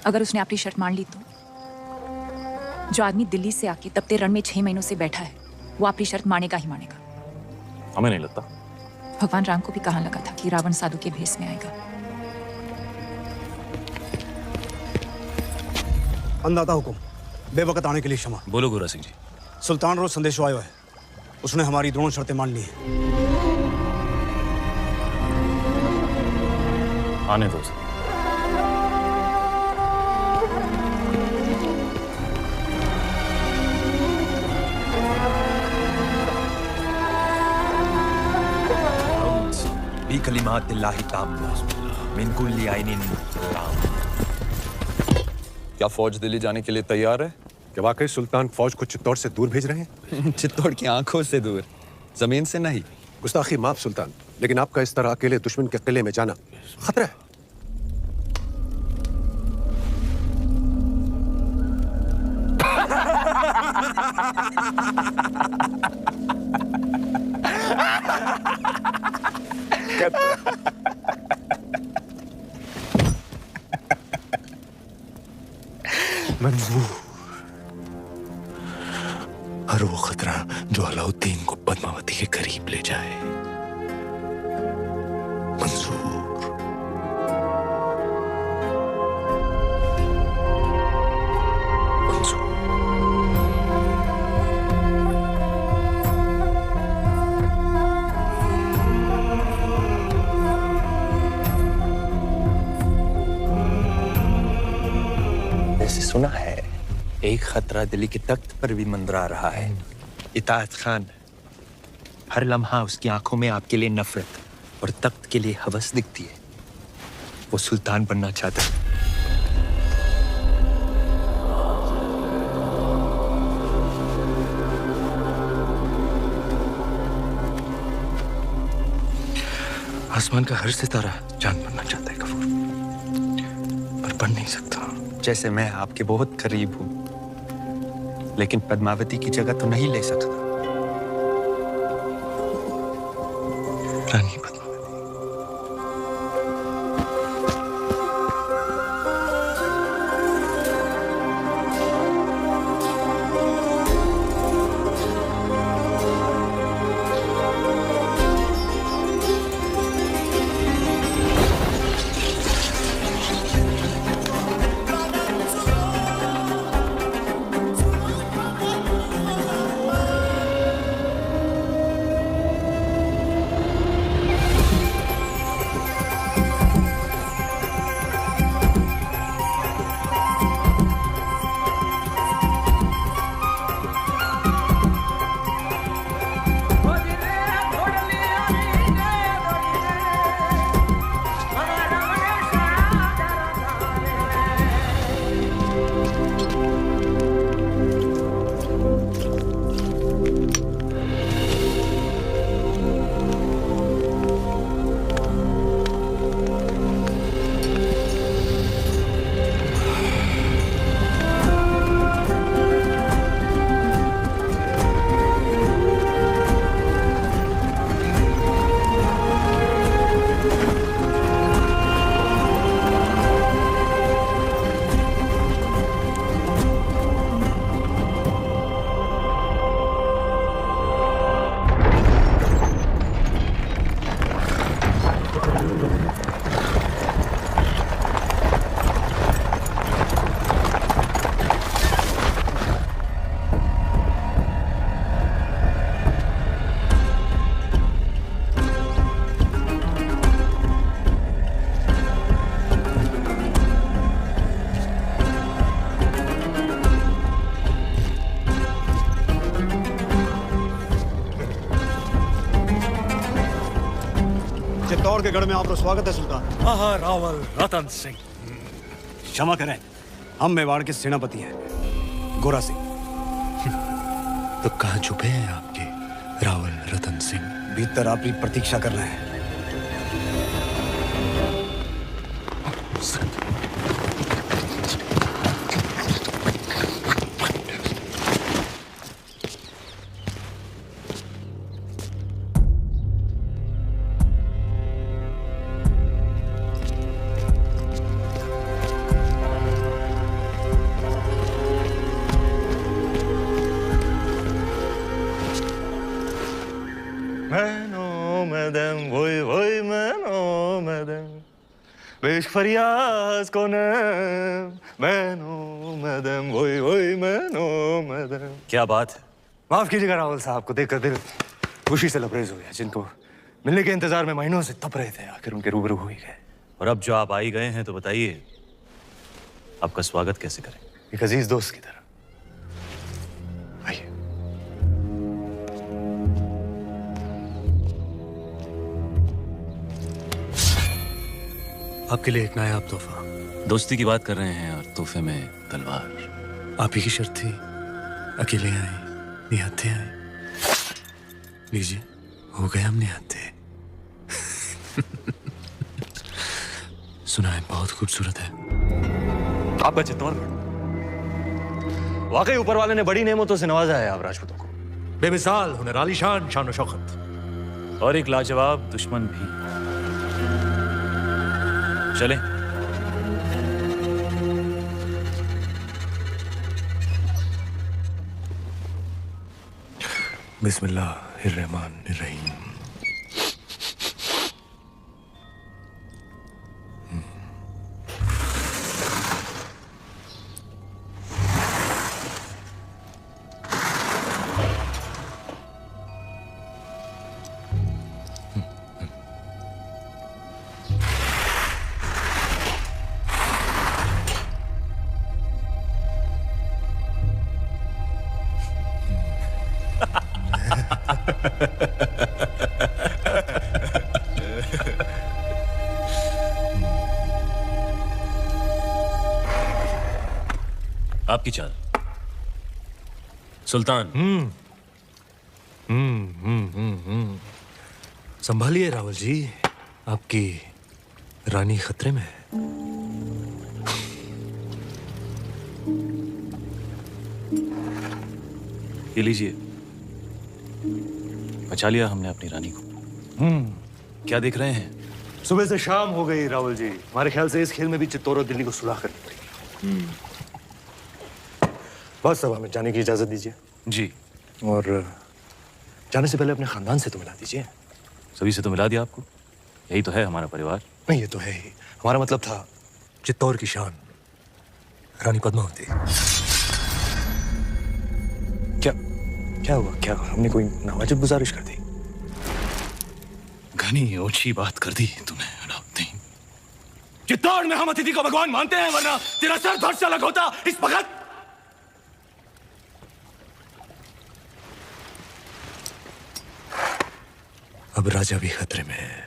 अगर उसने अपनी शर्त मान ली तो? जो आदमी दिल्ली से आके तपते रण में 6 महीनों से बैठा है वो आपकी शर्त मानेगा ही मानेगा। हमें नहीं लगता। भगवान राम को भी कहाँ लगा था कि रावण साधु के भेष में आएगा। अंदाता हुकुम, बेवकत आने के लिए क्षमा। बोलो गोरा सिंह जी। सुल्तान रोज संदेश आयो है, उसने हमारी दोनों शर्तें मान ली हैं। आने दो उसे। बी कलिमातिल्लाहि ताम्मा मिन कुल्ली आइनिन लाम। क्या फौज दिल्ली जाने के लिए तैयार है? क्या वाकई सुल्तान फौज को चित्तौड़ से दूर भेज रहे हैं? चित्तौड़ की आंखों से दूर, जमीन से नहीं। गुस्ताखी माफ सुल्तान, लेकिन आपका इस तरह अकेले दुश्मन के किले में जाना खतरा है। मंजूर, हर वो खतरा जो अलाउद्दीन को पद्मावती के करीब ले जाए मंजूर। सुना है एक खतरा दिल्ली के तख्त पर भी मंडरा रहा है। इताअत खान, हर लम्हा उसकी आंखों में आपके लिए नफरत और तख्त के लिए हवस दिखती है। वो सुल्तान बनना चाहता है। आसमान का हर सितारा चांद बनना चाहता है गफूर, पर बन नहीं सकता। जैसे मैं आपके बहुत करीब हूं, लेकिन पद्मावती की जगह तो नहीं ले सकता। रानी चित्तौड़ के गढ़ में आपका स्वागत है सुल्तान। रावल रतन सिंह। क्षमा करें, हम मेवाड़ के सेनापति हैं, गोरा सिंह। तो कहाँ छुपे हैं आपके रावल रतन सिंह? भीतर आपकी प्रतीक्षा कर रहे हैं। बेश फरियाज को मैनो मदम वही वही मैनो मदम। क्या बात है? माफ कीजिएगा राहुल साहब को देखकर दिल खुशी से लबरेज हो गया। जिनको मिलने के इंतजार में महीनों से तप रहे थे, आखिर उनके रूबरू हो ही गए। और अब जो आप आ ही गए हैं तो बताइए आपका स्वागत कैसे करें? एक अजीज दोस्त की तरह। आइए। आपके लिए एक नायाब तोहफा। दोस्ती की बात कर रहे हैं और तोहफे में तलवार। आप ही की शर्त थी, अकेले आए, निहत्थे आए। लीजिए, हो गए हम निहत्थे। सुना है बहुत खूबसूरत है आपका चित्तौड़गढ़। वाकई ऊपर वाले ने बड़ी नेमतों से नवाजा है आप राजपूतों को। बेमिसाल हुनर, आलीशान शान और शौकत, और एक लाजवाब दुश्मन भी। चलें। बिस्मिल्लाहिर्रहमानिर्रहीम। आपकी चाल सुल्तान। संभालिए राहुल जी, आपकी रानी खतरे में है। ये लीजिए, बचा लिया हमने अपनी रानी को। क्या देख रहे हैं? सुबह से शाम हो गई राहुल जी। हमारे ख्याल से इस खेल में भी चित्तौड़ और दिल्ली को सुलह करनी पड़ेगी। बस अब हमें जाने की इजाजत दीजिए। जी। और जाने से पहले अपने खानदान से तो मिला दीजिए। सभी से तो मिला दिया आपको, यही तो है हमारा परिवार। नहीं, ये तो है ही। हमारा मतलब था चित्तौड़ की शान रानी पद्मावती। क्या हुआ? क्या हमने कोई नावाजिब गुजारिश कर दी? घनी ओछी बात कर दी तूने अलाउद्दीन। चित्तौड़ में हम अतिथि को भगवान मानते हैं, वरना तेरा सर धड़ से अलग होता इस वक्त। अब राजा भी खतरे में है।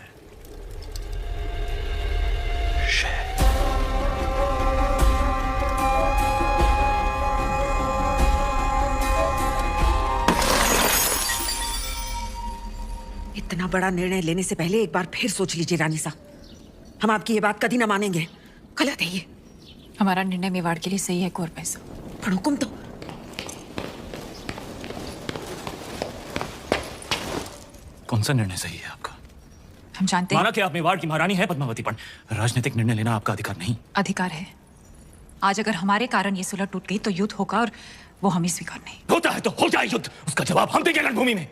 इतना बड़ा निर्णय लेने से पहले एक बार फिर सोच लीजिए रानी साहब। हम आपकी ये बात कभी ना मानेंगे। गलत है ये। हमारा निर्णय मेवाड़ के लिए सही है कौर पैसा। पर हुक्म तो। कौन सा निर्णय सही है आपका? हम जानते हैं माना कि आप मेवाड़ की महारानी है पद्मावती, पर राजनीतिक निर्णय लेना आपका अधिकार नहीं। अधिकार है। आज अगर हमारे कारण ये सुलह टूट गई तो युद्ध होगा और वो हमें स्वीकार नहीं। होता है तो हो जाए युद्ध, उसका जवाब हम देंगे रणभूमि में।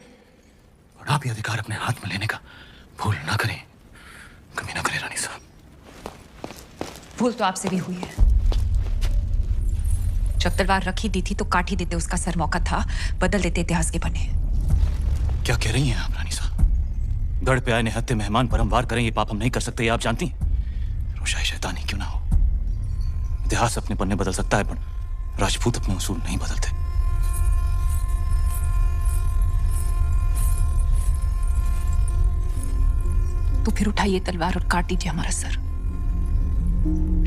और आप ये अधिकार अपने हाथ में लेने का भूल ना करें, कभी ना करें रानी साहब। भूल तो आपसे भी हुई है। जब तलवार रखी दी थी तो काट ही देते, उसका सर मौका था बदल देते इतिहास के पन्ने। क्या कह रही हैं आप रानी साहब? गढ़ पे आए निहत्थे मेहमान पर हम वार करें, ये पाप हम नहीं कर सकते, ये आप जानती हैं। रोशाई शैतानी क्यों ना हो, इतिहास अपने पन्ने बदल सकता है, पर राजपूत अपने उसूल नहीं बदलते। तो फिर उठाइए तलवार और काट दीजिए हमारा सर।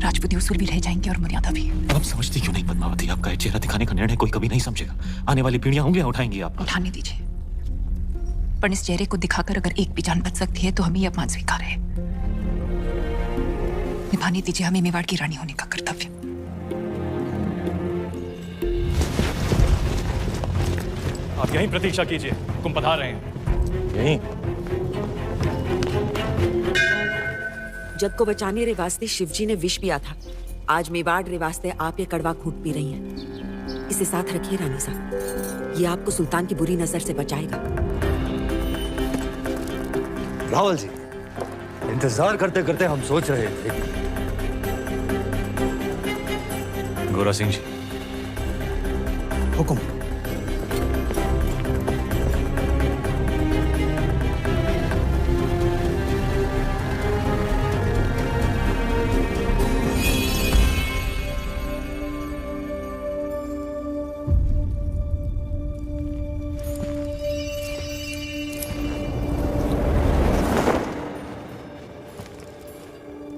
राजपूती उसूल भी रह जाएंगे और मर्यादा भी। आप समझती क्यों नहीं पद्मावती? आपका ये चेहरा दिखाने का निर्णय कोई कभी नहीं समझेगा। आने वाली पीढ़ियां उंगलियां उठाएंगी आप। उठाने दीजिए, पर इस चेहरे को दिखाकर अगर एक भी जान बच सकती है तो हमें ये अपमान स्वीकार है। निभाने दीजिए हमें मेवाड़ की रानी होने का कर्तव्य। आप यहीं प्रतीक्षा कीजिए, हुकुम पधार रहे हैं। यहीं? जग को बचाने रे वास्ते शिवजी ने विष पिया था। आज मेवाड़ रे वास्ते आप ये कड़वा खूंट पी रही हैं। इसे साथ रखिए रानी साहब, ये आपको सुल्तान की बुरी नजर से बचाएगा। राहुल जी, इंतजार करते करते हम सोच रहे थे। गोरा सिंह जी, हुक्म।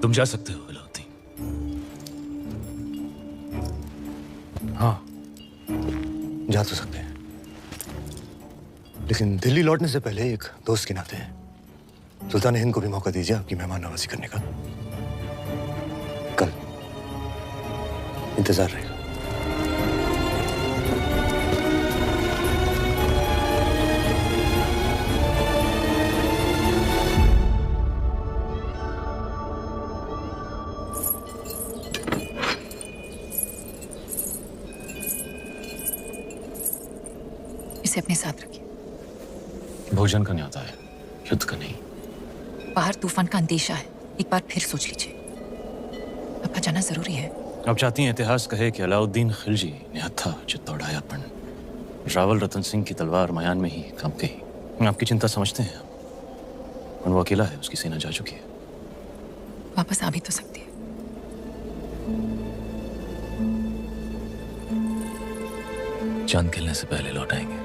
तुम जा सकते हो अलाउद्दीन। हाँ, जा तो सकते हैं, लेकिन दिल्ली लौटने से पहले एक दोस्त के नाते सुल्तान हिंद को भी मौका दीजिए आपकी मेहमान नवाजी करने का। कल इंतजार रहेगा। इसे अपने साथ रखिए। भोजन का न्योता है, युद्ध का नहीं। बाहर तूफान का अंदेशा है, एक बार फिर सोच लीजिए। आपका जाना जरूरी है। आप चाहती हैं इतिहास कहे कि अलाउद्दीन खिलजी ने हत्था चित्तौड़ाया, पण रावल रतन सिंह की तलवार मयान में ही कांप गई। आपकी चिंता समझते हैं हम। वो अकेला है, उसकी सेना जा चुकी है। वापस आ भी तो सकती है। चांद खिलने से पहले लौट आएंगे।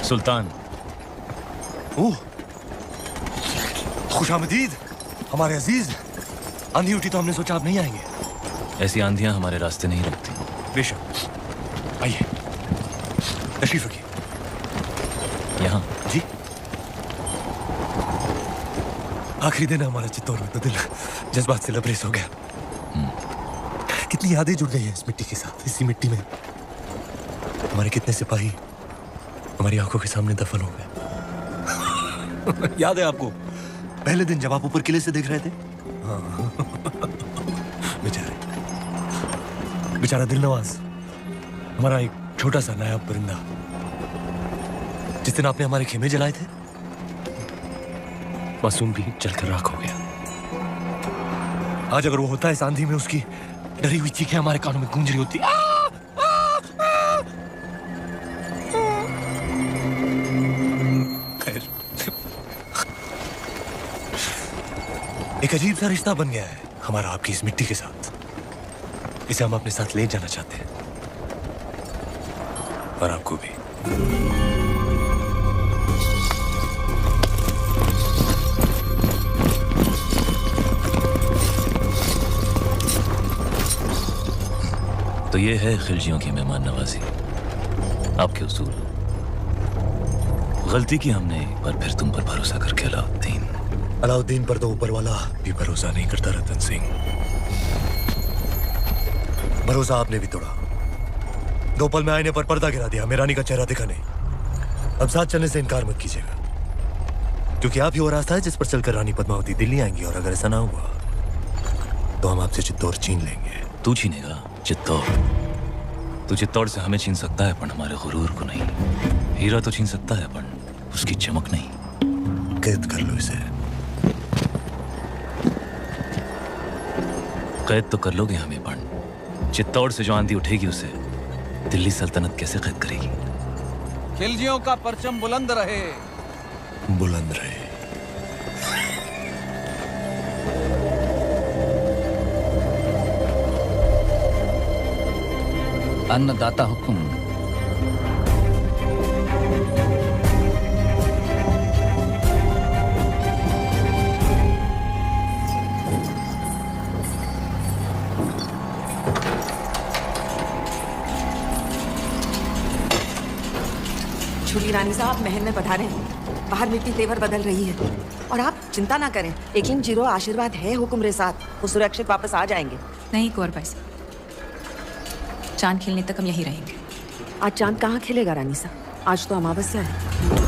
सुल्तान। ओह, खुशामदीद हमारे अजीज। आंधी उठी तो हमने सोचा आप नहीं आएंगे। ऐसी आंधियां हमारे रास्ते नहीं रुकती। बेशक, आइए तशरीफ रखिए। यहाँ जी, आखिरी दिन है हमारा चित्तौड़ में, तो दिल जज्बात से लबरेज हो गया। कितनी यादें जुड़ गई हैं इस मिट्टी के साथ। इसी मिट्टी में हमारे कितने सिपाही हमारी आंखों के सामने दफन हो गए। याद है आपको पहले दिन जब आप ऊपर किले से देख रहे थे? हाँ। बेचारा दिलनवाज, हमारा एक छोटा सा नायाब परिंदा, जिस दिन आपने हमारे खेमे जलाए थे, मासूम भी जलकर राख हो गया। आज अगर वो होता है इस आंधी में, उसकी डरी हुई चीखें हमारे कानों में गूंज रही होती। एक अजीब सा रिश्ता बन गया है हमारा आपकी इस मिट्टी के साथ। इसे हम अपने साथ ले जाना चाहते हैं, और आपको भी। तो ये है खिलजियों की मेहमान नवाजी, आपके उसूल। गलती की हमने एक बार फिर तुम पर भरोसा करके अलाउद्दीन। अलाउद्दीन पर तो ऊपर वाला भी भरोसा नहीं करता रतन सिंह। भरोसा आपने भी तोड़ा। 2 पल में आईने पर पर्दा गिरा दिया, मेरानी का चेहरा दिखा नहीं। अब साथ चलने से इनकार मत कीजिएगा, क्योंकि आप ही वो रास्ता है जिस पर चलकर रानी पद्मावती दिल्ली आएंगी, और अगर ऐसा ना हुआ तो हम आपसे चित्तौड़ छीन लेंगे। तू छीनेगा चित्तौड़? तू चित्तौड़ से हमें छीन सकता है, पर हमारे गुरूर को नहीं। हीरा तो छीन सकता है, पर उसकी चमक नहीं। कैद कर लो इसे। कैद तो कर लोगे हमें, पण चित्तौड़ से जो आंधी उठेगी उसे दिल्ली सल्तनत कैसे कैद करेगी? खिलजियों का परचम बुलंद रहे। बुलंद रहे। अन्नदाता हुक्म। रानी साहब महल में पधारे हैं। बाहर मिट्टी तेवर बदल रही है और आप चिंता ना करें। एकलिंग जीरो आशीर्वाद है हुक्म रे साथ, वो सुरक्षित वापस आ जाएंगे। नहीं कुंवर बाई साहब, चांद खिलने तक हम यहीं रहेंगे। आज चांद कहाँ खिलेगा रानी साहब, आज तो अमावस्या है।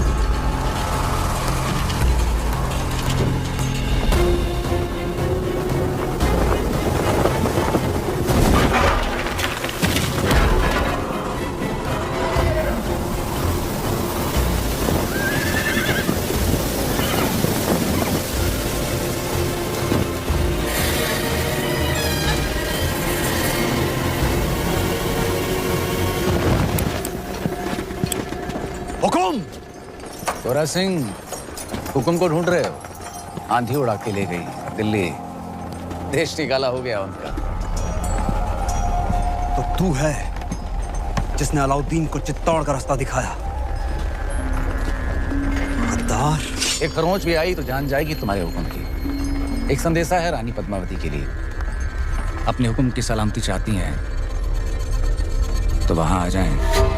हुकुम! गोरा सिंह, हुकुम को ढूंढ रहे हो? आंधी उड़ा के ले गई दिल्ली, देश निकाला हो गया उनका। तो तू है जिसने अलाउद्दीन को चित्तौड़ का रास्ता दिखाया। गद्दार! एक खरोंच भी आई तो जान जाएगी तुम्हारे हुक्म की। एक संदेशा है रानी पद्मावती के लिए, अपने हुक्म की सलामती चाहती हैं तो वहां आ जाएं।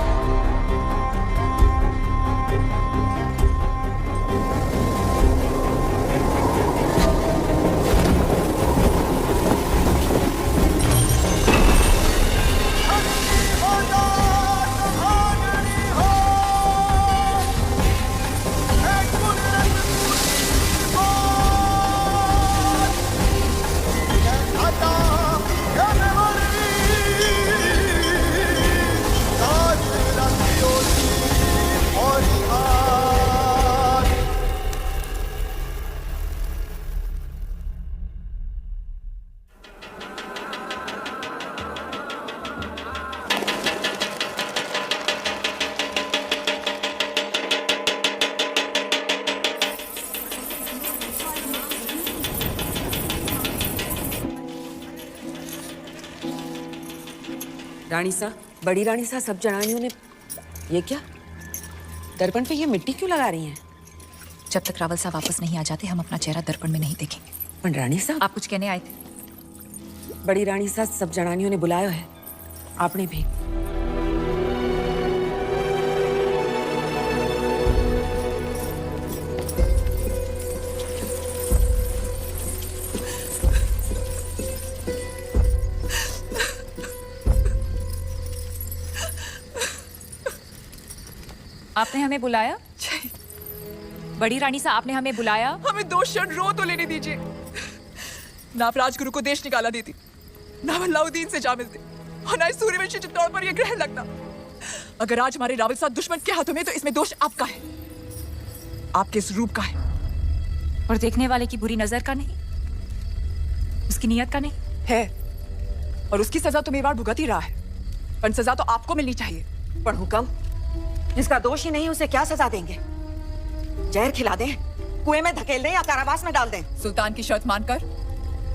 रानी सा, बड़ी रानी सा, सब जनानियों ने ये क्या दर्पण पे ये मिट्टी क्यों लगा रही हैं? जब तक रावल साहब वापस नहीं आ जाते हम अपना चेहरा दर्पण में नहीं देखेंगे। पर रानी सा, आप कुछ कहने आए थे? बड़ी रानी सा, सब जनानियों ने बुलाया है, आपने भी। आपने हमें बुलाया? बड़ी रानी साहब, आपने हमें बुलाया? हमें 2 क्षण रो तो लेने दीजिए। ना आप राजगुरु को देश निकाला देती, ना अलाउद्दीन से जा मिलते, और ना इस सूर्यवंशी चित्तौड़ पर यह ग्रहण लगना। अगर आज हमारे रावल साहब दुश्मन के हाथों में, तो इसमें दोष आपका है, आपके इस रूप का है। और देखने वाले की बुरी नजर का नहीं, उसकी नियत का नहीं है। और उसकी सजा तो मेवाड़ भुगत ही रहा है, पर सजा तो आपको मिलनी चाहिए। पर हुक्म, जिसका दोष ही नहीं उसे क्या सजा देंगे? जहर खिला दें, कुएं में धकेल दें या कारावास में डाल दें? सुल्तान की शर्त मानकर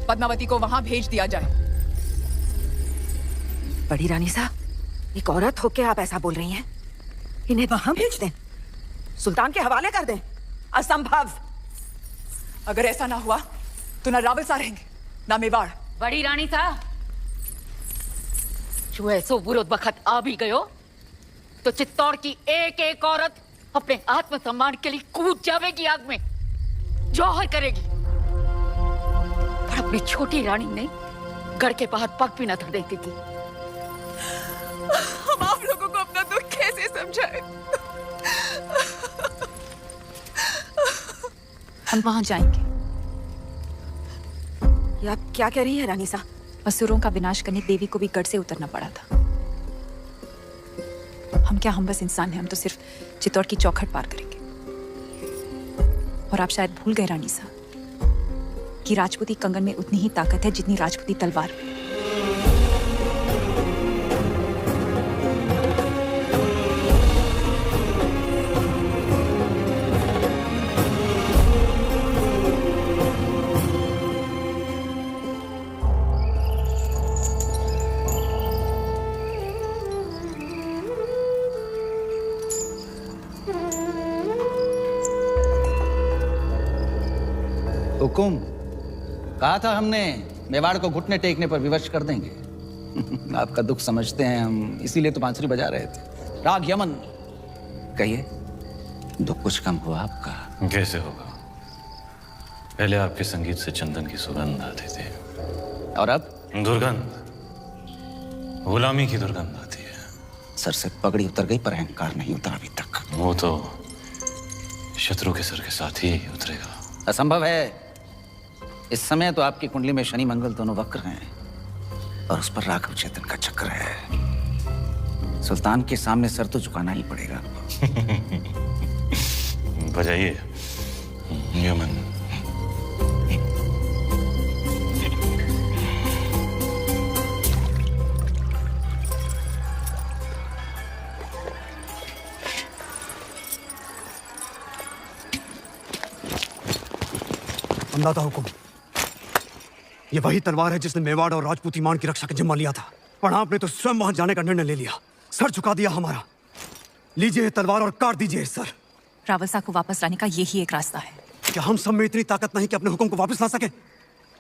पद्मावती को वहां भेज दिया जाए। बड़ी रानी साहब, एक औरत होके आप ऐसा बोल रही हैं? इन्हें वहां भेज दें, सुल्तान के हवाले कर दें? असंभव। अगर ऐसा ना हुआ तो ना रावल सा रहेंगे, ना मेवाड़। बड़ी रानी साहब, जो ऐसो बुरो वक्त आ भी गयो तो चित्तौड़ की एक एक औरत अपने आत्मसम्मान के लिए कूद जाएगी आग में, जौहर करेगी। पर अपनी छोटी रानी ने घर के बाहर पग भी न धरने दी। हम आप लोगों को अपना दुख कैसे समझाएं? हम वहां जाएंगे। ये आप क्या कह रही है रानी साहब? असुरों का विनाश करने देवी को भी गढ़ से उतरना पड़ा था। हम क्या, हम बस इंसान हैं, हम तो सिर्फ चित्तौड़ की चौखट पार करेंगे। और आप शायद भूल गए रानी साहब कि राजपूती कंगन में उतनी ही ताकत है जितनी राजपूती तलवार में। हुकुम, कहा था हमने मेवाड़ को घुटने टेकने पर विवश कर देंगे। आपका दुख समझते हैं हम, इसीलिए तो बांसुरी बजा रहे थे। राग यमन, कहिए। दुख कुछ कम हुआ आपका? कैसे होगा? पहले आपके संगीत से चंदन की सुगंध आती थी, और अब दुर्गंध, गुलामी की दुर्गंध आती है। सर से पगड़ी उतर गई पर अहंकार नहीं उतरा अभी तक। वो तो शत्रु के सर के साथ ही उतरेगा। असंभव है। इस समय तो आपकी कुंडली में शनि मंगल दोनों वक्र हैं और उस पर राघव चेतन का चक्र है। सुल्तान के सामने सर तो झुकाना ही पड़ेगा। बजाइए यमन। अंदाता हुकुम, ये वही तलवार है जिसने मेवाड़ और राजपूत ईमान की रक्षा का जिम्मा लिया था, पर आपने तो स्वयं वहां जाने का निर्णय ले लिया, सर झुका दिया हमारा। लीजिए तलवार और काट दीजिए सर। रावसा को वापस लाने का यही एक रास्ता है। क्या हम सब में इतनी ताकत नहीं कि अपने हुक्म को वापस ला सके,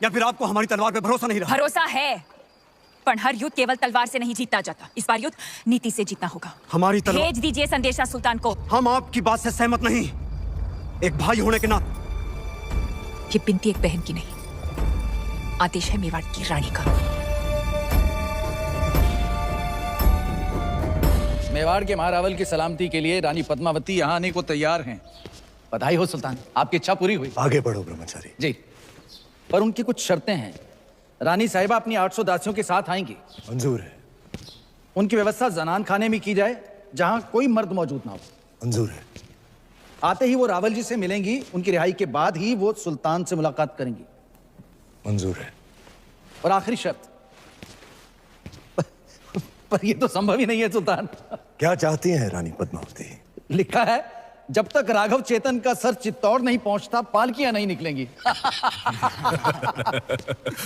या फिर आपको हमारी तलवार पे भरोसा नहीं रहा? भरोसा है, पर हर युद्ध केवल तलवार से नहीं जीता जाता। इस बार युद्ध नीति से जीतना होगा। हमारी तलवार। भेज दीजिए संदेशा सुल्तान को। हम आपकी बात से सहमत नहीं। एक भाई होने के नाते। ये बिनती एक बहन की नहीं, आदेश है मेवाड़ की रानी का। मेवाड़ के महारावल की सलामती के लिए रानी पद्मावती यहाँ आने को तैयार हैं। बधाई हो सुल्तान, आपकी इच्छा पूरी हुई। आगे बढ़ो ब्रह्मचारी जी, पर उनकी कुछ शर्तें हैं। रानी साहिबा अपनी 800 दासियों के साथ आएंगी। मंजूर है। उनकी व्यवस्था जनान खाने में की जाए जहाँ कोई मर्द मौजूद ना हो। मंजूर है। आते ही वो रावल जी से मिलेंगी, उनकी रिहाई के बाद ही वो सुल्तान से मुलाकात करेंगी। मंजूर है। और आखिरी शर्त, पर ये तो संभव ही नहीं है सुल्तान। क्या चाहती हैं रानी पद्मावती? लिखा है जब तक राघव चेतन का सर चित्तौड़ नहीं पहुंचता पालकियां नहीं निकलेंगी।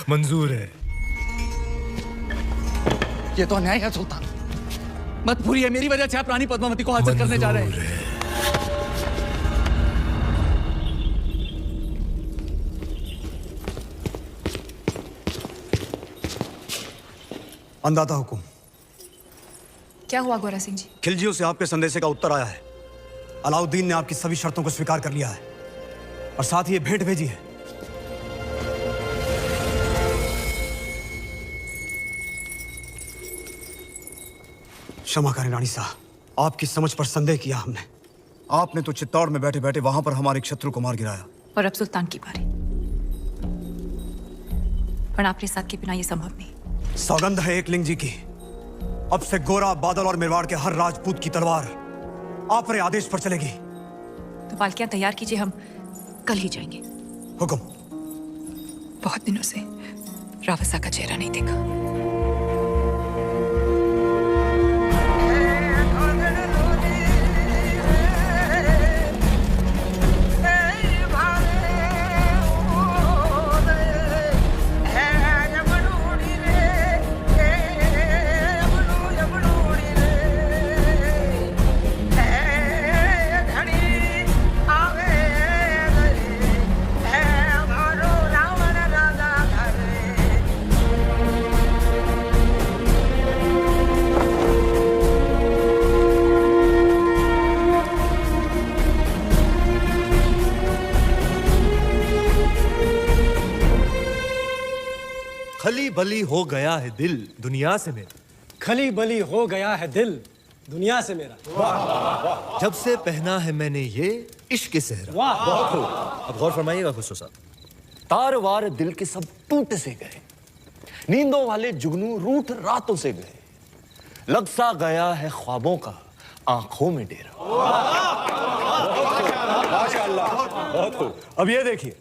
मंजूर है। ये तो अन्याय है सुल्तान, मत भूलिए मेरी वजह से आप रानी पद्मावती को हासिल करने जा रहे हैं। अंदाता हुकुम। क्या हुआ गोरा सिंह जी? खिलजियों से आपके संदेशे का उत्तर आया है। अलाउद्दीन ने आपकी सभी शर्तों को स्वीकार कर लिया है और साथ ही ये भेंट भेजी है। क्षमा करें रानी साहब, आपकी समझ पर संदेह किया हमने। आपने तो चित्तौड़ में बैठे बैठे वहां पर हमारे एक शत्रु को मार गिराया। और अब सुल्तान की बारी, पर आपके साथ के बिना ये संभव नहीं। सौगंध है एकलिंग जी की, अब से गोरा, बादल और मेवाड़ के हर राजपूत की तलवार आप रे आदेश पर चलेगी। तो पालकियां तैयार कीजिए, हम कल ही जाएंगे। हुक्म। बहुत दिनों से रावसा का चेहरा नहीं देखा। खली बली हो गया है दिल दुनिया से मेरा। खली बली हो गया है दिल दुनिया से मेरा। जब से पहना है मैंने ये इश्क सेहरा। बहुत खूब। अब गौर फरमाइएगा खुसरो साहब। तार वार दिल के सब टूट से गए, नींदों वाले जुगनू रूठ रातों से गए, लग सा गया है ख्वाबों का आंखों में डेरा। माशाअल्लाह, बहुत खूब। अब ये देखिए,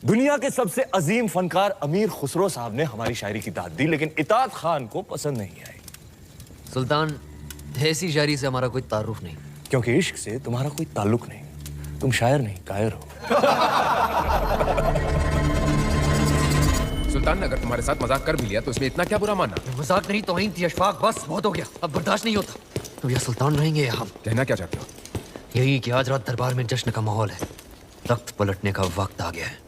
दुनिया के सबसे अजीम फनकार अमीर खुसरो साहब ने हमारी शायरी की दाद दी, लेकिन इताअत खान को पसंद नहीं आई। सुल्तान, ऐसी शायरी से हमारा कोई तारुफ नहीं। क्योंकि इश्क से तुम्हारा कोई ताल्लुक नहीं, तुम शायर नहीं कायर हो। सुल्तान, अगर तुम्हारे साथ मजाक कर भी लिया तो इसमें इतना क्या बुरा मानना? मजाक नहीं, तौहीन थी अशफाक। बस बहुत हो गया, अब बर्दाश्त नहीं होता। तो यह सुल्तान रहेंगे यहाँ। कहना क्या चाहते हो? यही कि आज रात दरबार में जश्न का माहौल है, तख्त पलटने का वक्त आ गया है।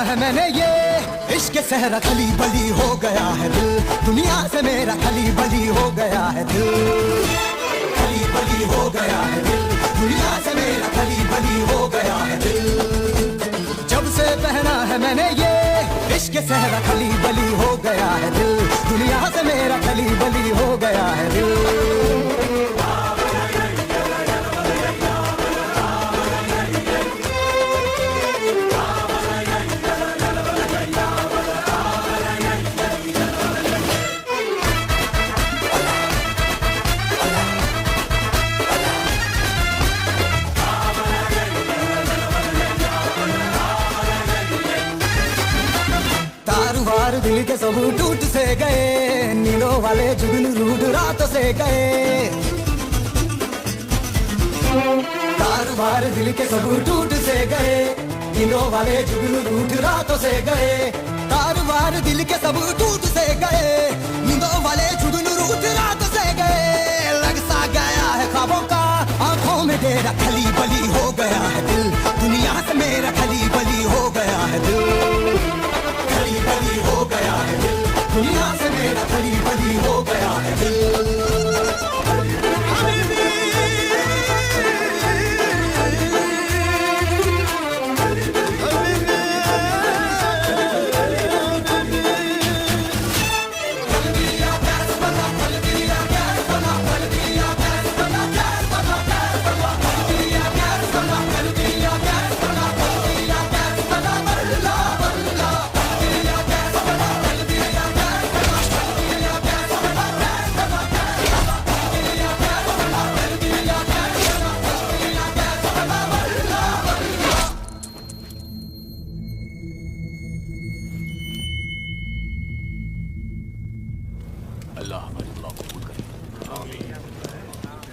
है मैंने ये इश्क सहरा खली बली हो गया है दिल, दुनिया से मेरा खली बली हो गया है दिल, खली बली हो गया है दिल, दुनिया से मेरा खली बली हो गया है दिल। जब से पहना है मैंने ये इश्क सहरा खली बली हो गया है दिल, दुनिया से मेरा खली बली हो गया है दिल। दिल के सब टूट से गए, नींदों वाले जुगनू रूठ रातों से गए, कारोबार दिल के सब टूट से गए, नींदों वाले जुगनू रूठ रातों से गए, कारोबार दिल के सब टूट से गए, नींदों वाले जुगनू रूठ रातों से गए। लग सा गया है ख्वाबों का आंखों में तेरा खली बली हो गया है दिल, दुनिया से मेरा खली बली हो गया है दिल, खली बली हो गया है दिल, दुनिया से मेरा खली बली हो गया है दिल।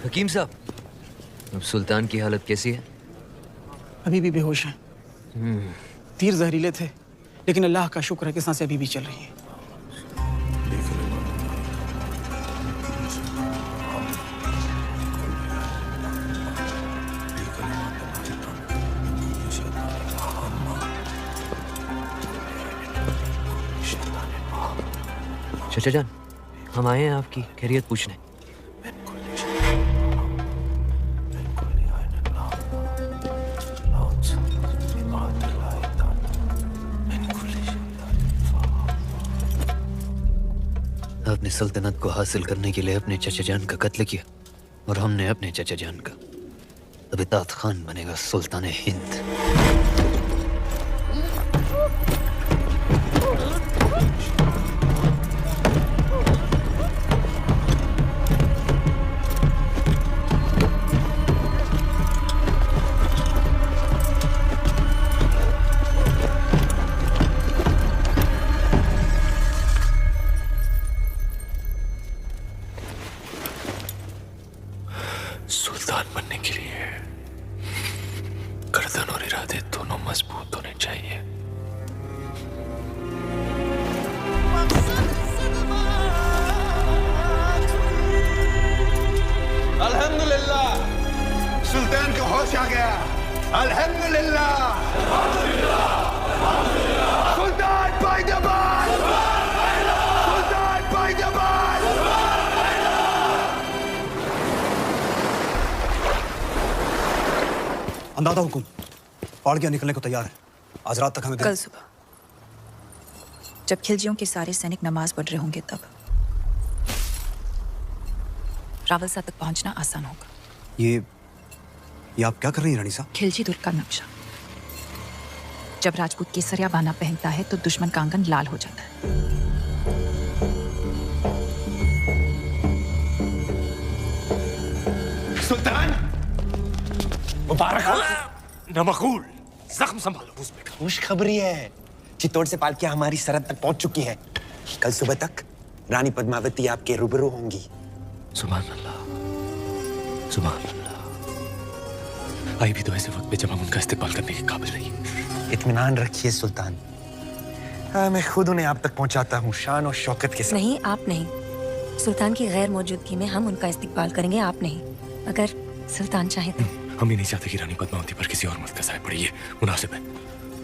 हकीम साहब, अब सुल्तान की हालत कैसी है? अभी भी बेहोश हैं। तीर जहरीले थे, लेकिन अल्लाह का शुक्र है कि सांसें अभी भी चल रही हैं। चाचा जान, हम आए हैं आपकी खैरियत पूछने। आपने सल्तनत को हासिल करने के लिए अपने चचा जान का कत्ल किया और हमने अपने चचा जान का। अब इतात खान बनेगा सुल्तान हिंद। सुल्तान बनने के लिए गर्दन और इरादे दोनों मजबूत होने चाहिए। अल्हम्दुलिल्लाह, सुल्तान को होश आ गया। अल्हम्दुलिल्लाह, सुल्तान पैदाबाद, सुल्तान पैदाबाद। अंदाजा हुकुम, पहाड़ गया निकलने को तैयार है। आज रात तक हमें कल सुबह जब खिलजियों के सारे सैनिक नमाज पढ़ रहे होंगे तब रावलसा तक पहुंचना आसान होगा। ये आप क्या कर रही हैं रानी साहब? खिलजी दुर्ग का नक्शा। जब राजपूत केसरिया बाना पहनता है तो दुश्मन का आंगन लाल हो जाता है। सुल्तान मुबारक हो। नमकूल, जख्म संभालो उसमें। खुशखबरी है, चित्तौड़ से पालकियां हमारी सरहद तक पहुंच चुकी हैं। कल सुबह तक रानी पद्मावती आपके रूबरू होंगी। सुभान अल्लाह, सुभान अल्लाह। आई भी तो ऐसे वक्त पे जब हम उनका इस्तेमाल करने के काबिल नहीं। इत्मीनान रखिए सुल्तान, मैं खुद उन्हें आप तक पहुंचाता हूँ शान और शौकत के साथ। नहीं, आप नहीं। सुल्तान की गैर मौजूदगी में हम उनका इस्तेमाल करेंगे, आप नहीं। अगर सुल्तान चाहे तो। हम ही नहीं चाहते कि रानी पद्मावती पर किसी और मर्द का साया पड़े। ये मुनासिब है।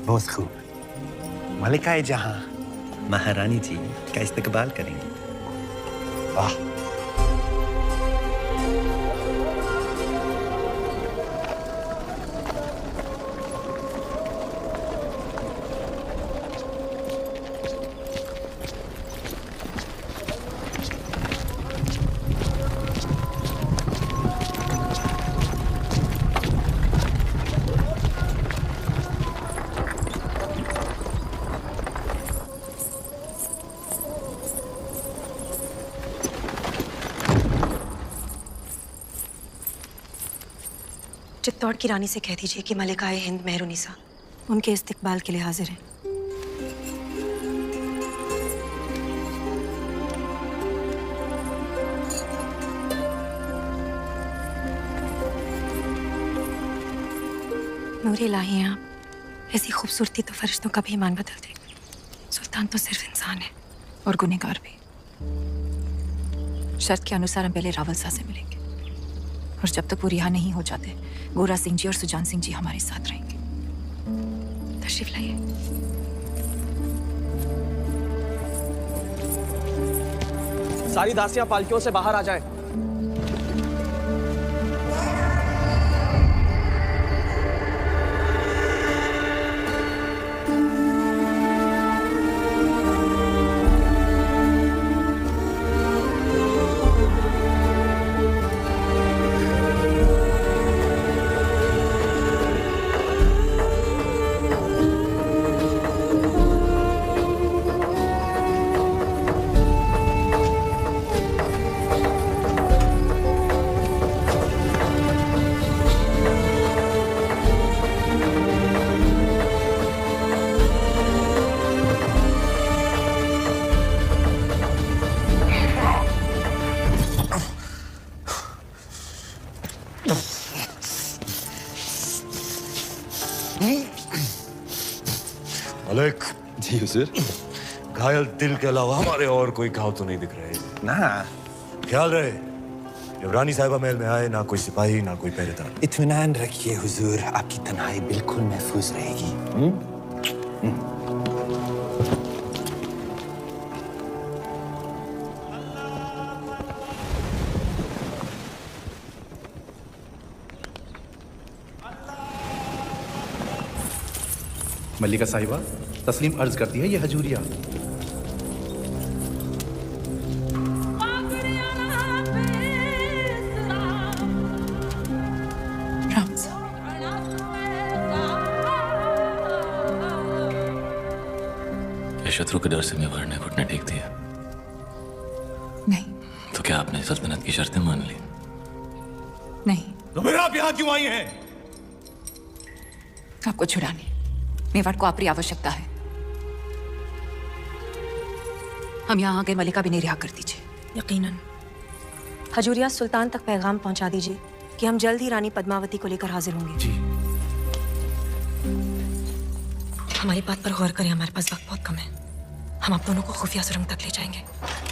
बहुत खूब, मलिकाए जहां महारानी जी का इस्तकबाल करेंगे। वाह, चित्तौड़ की रानी से कह दीजिए कि मलिकाए हिंद मेहरुनिसा उनके इस्तकबाल के लिए हाजिर हैं। नूर इलाही हैं आप। ऐसी खूबसूरती तो फरिश्तों का भी ईमान बदल दे। सुल्तान तो सिर्फ इंसान है और गुनहगार भी। शर्त के अनुसार हम पहले रावल शाह से मिलेंगे, और जब तक वो रिहा नहीं हो जाते गोरा सिंह जी और सुजान सिंह जी हमारे साथ रहेंगे। तशरीफ लाइए। सारी दासियां पालकियों से बाहर आ जाएं। मलिक जी हुजूर। घायल दिल के अलावा हमारे और कोई घाव तो नहीं दिख रहे ना। ख्याल रहे, जब रानी साहिबा महल में आए ना कोई सिपाही ना कोई पहरेदार। इत्मीनान रखिए हुजूर, आपकी तन्हाई बिल्कुल महफूज रहेगी। मल्लिका साहिबा तस्लीम अर्ज करती है ये हजूरिया। क्या शत्रु के डर से मेवाड़ ने घुटने टेक दिया? नहीं। तो क्या आपने सल्तनत की शर्तें मान ली? नहीं। तो फिर आप यहां क्यों आई हैं? आपको छुड़ाने मेवाड़ को आपकी आवश्यकता है। हम यहाँ आगे मलिका भी नहीं रिहा कर दीजिए। यकीनन। हजूरिया, सुल्तान तक पैगाम पहुंचा दीजिए कि हम जल्द ही रानी पद्मावती को लेकर हाजिर होंगे। जी। हमारी बात पर गौर करें, हमारे पास वक्त बहुत कम है। हम आप दोनों को खुफिया सुरंग तक ले जाएंगे।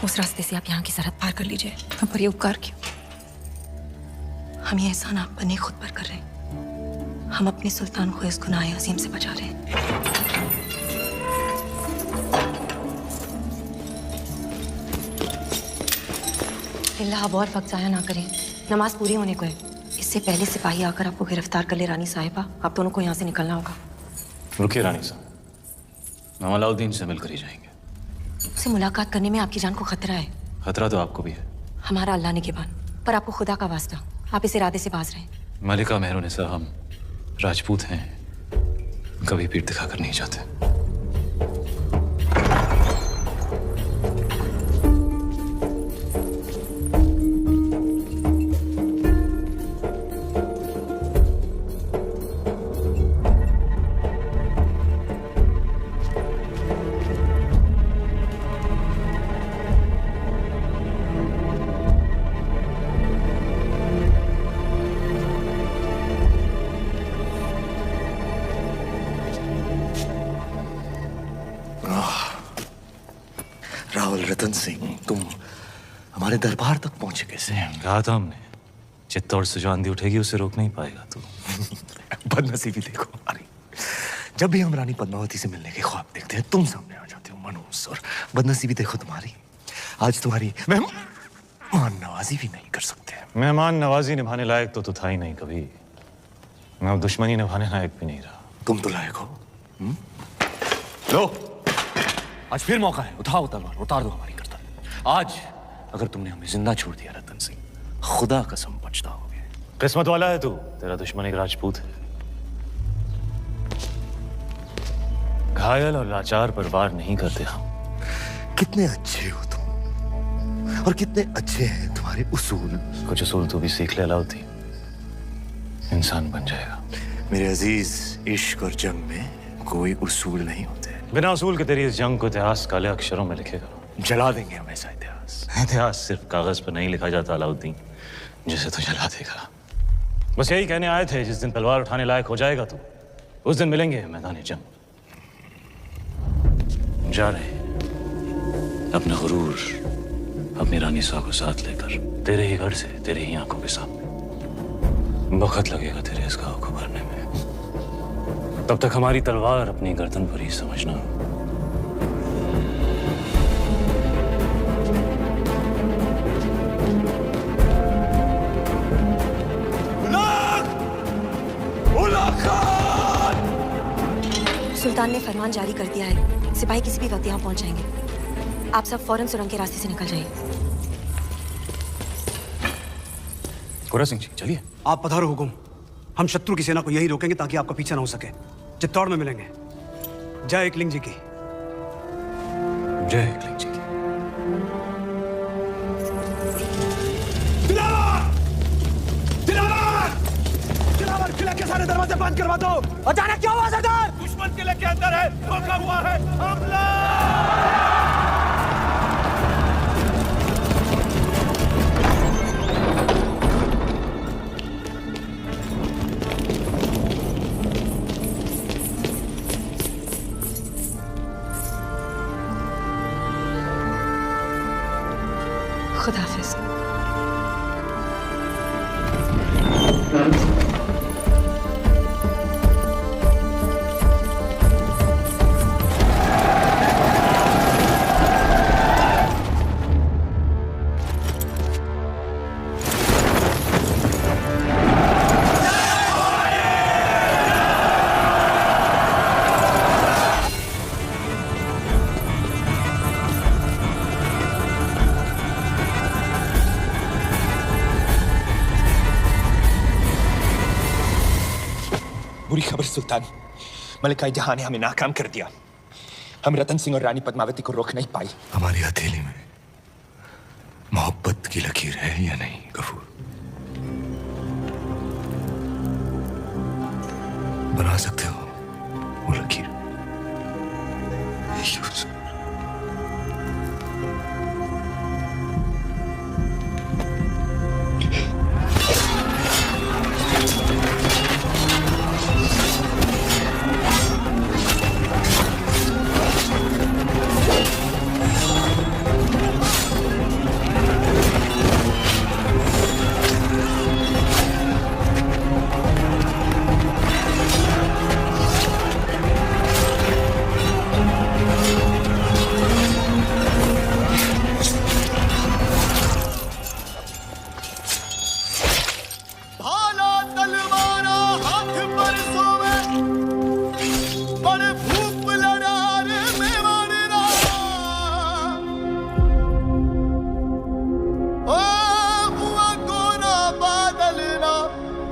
उस रास्ते से आप यहाँ की सरहद पार कर लीजिए। हम पर ये उपकार क्यों? हम ये एहसान आप पर नहीं खुद पर कर रहे हैं। हम अपने सुल्तान को इस गुनाह अजीम से बचा रहे हैं। अल्लाह, अब और वक्त जाया ना करें, नमाज पूरी होने को है। इससे पहले सिपाही आकर आपको गिरफ्तार कर ले रानी साहिबा। आप दोनों को यहाँ से निकलना होगा। रुकिए रानी साहब, हम अलाउद्दीन से मिलकर ही जाएंगे। उससे मुलाकात करने में आपकी जान को खतरा है। खतरा तो आपको भी है। हमारा अल्लाह निगहबान, पर आपको खुदा का वास्ता, आप इस इरादे से बाज रहे। मलिका मेहरुनिसा, हम राजपूत हैं, कभी पीठ दिखाकर नहीं जाते। रावल रतन सिंह, तुम हमारे दरबार तक पहुंचे कैसे? कहा था हमने, चित्तौड़ से जो आंधी उठेगी उसे रोक नहीं पाएगा तू। बदनसीबी देखो हमारी, जब भी हम रानी पद्मावती से मिलने के ख्वाब देखते हैं तुम सामने आ जाते हो मनहूस, और बदनसीबी देखो तुम्हारी, आज तुम्हारी मेहमान नवाजी भी नहीं कर सकते। मेहमान नवाजी निभाने लायक तो था ही नहीं कभी, मैं अब दुश्मनी निभाने लायक भी नहीं रहा। तुम तो लायक हो। लो, आज फिर मौका है, उठाओ तलवार, उतार दो हमारी गर्दन। आज अगर तुमने हमें जिंदा छोड़ दिया रतन सिंह, खुदा कसम पछताओगे। किस्मत वाला है तू, तेरा दुश्मन एक राजपूत है। घायल और लाचार पर वार नहीं करते हम। कितने अच्छे हो तुम, और कितने अच्छे हैं तुम्हारे उसूल। कुछ उसूल तो भी सीख ले अलाउद्दीन, इंसान बन जाएगा। मेरे अजीज, इश्क और जंग में कोई उसूल नहीं होते। बिना उसूल के तेरी इस जंग को इतिहास काले अक्षरों में लिखेगा। जला देंगे हम ऐसा इतिहास। इतिहास सिर्फ कागज पर नहीं लिखा जाता अलाउद्दीन, जिसे तो जला देगा। बस यही कहने आए थे, जिस दिन तलवार उठाने लायक हो जाएगा तू, उस दिन मिलेंगे मैदान जंग। जा रहे अपना गुरूर, अपनी रानी साहब को साथ लेकर, तेरे ही घर से, तेरे ही आंखों के सामने। वक्त लगेगा तेरे इस घाव को भरने में, तब तक हमारी तलवार अपनी गर्दन पर ही समझना। सुल्तान ने फरमान जारी कर दिया है, सिपाही किसी भी वक्त यहाँ पहुंच जाएंगे। आप सब फौरन सुरंग के रास्ते से निकल जाइए। कोरा सिंह जी चलिए। आप पधारो हुकुम। हम शत्रु की सेना को यही रोकेंगे ताकि आपका पीछा ना हो सके। चित्तौड़ में मिलेंगे। जय एकलिंग जी की। जय एकलिंग जी की। दिलावर, किले के सारे दरवाजे बंद करवा दो। अचानक क्या हुआ सरदार? दुश्मन किले के अंदर है, धोखा हुआ है, हमला! खुदाफिज। बुरी खबर सुल्तान, मलिका जहां ने हमें नाकाम कर दिया। हम रतन सिंह और रानी पद्मावती को रोक नहीं पाई। हमारी हथेली में मोहब्बत की लकीर है या नहीं गफूर? बना सकते हो वो लकीर?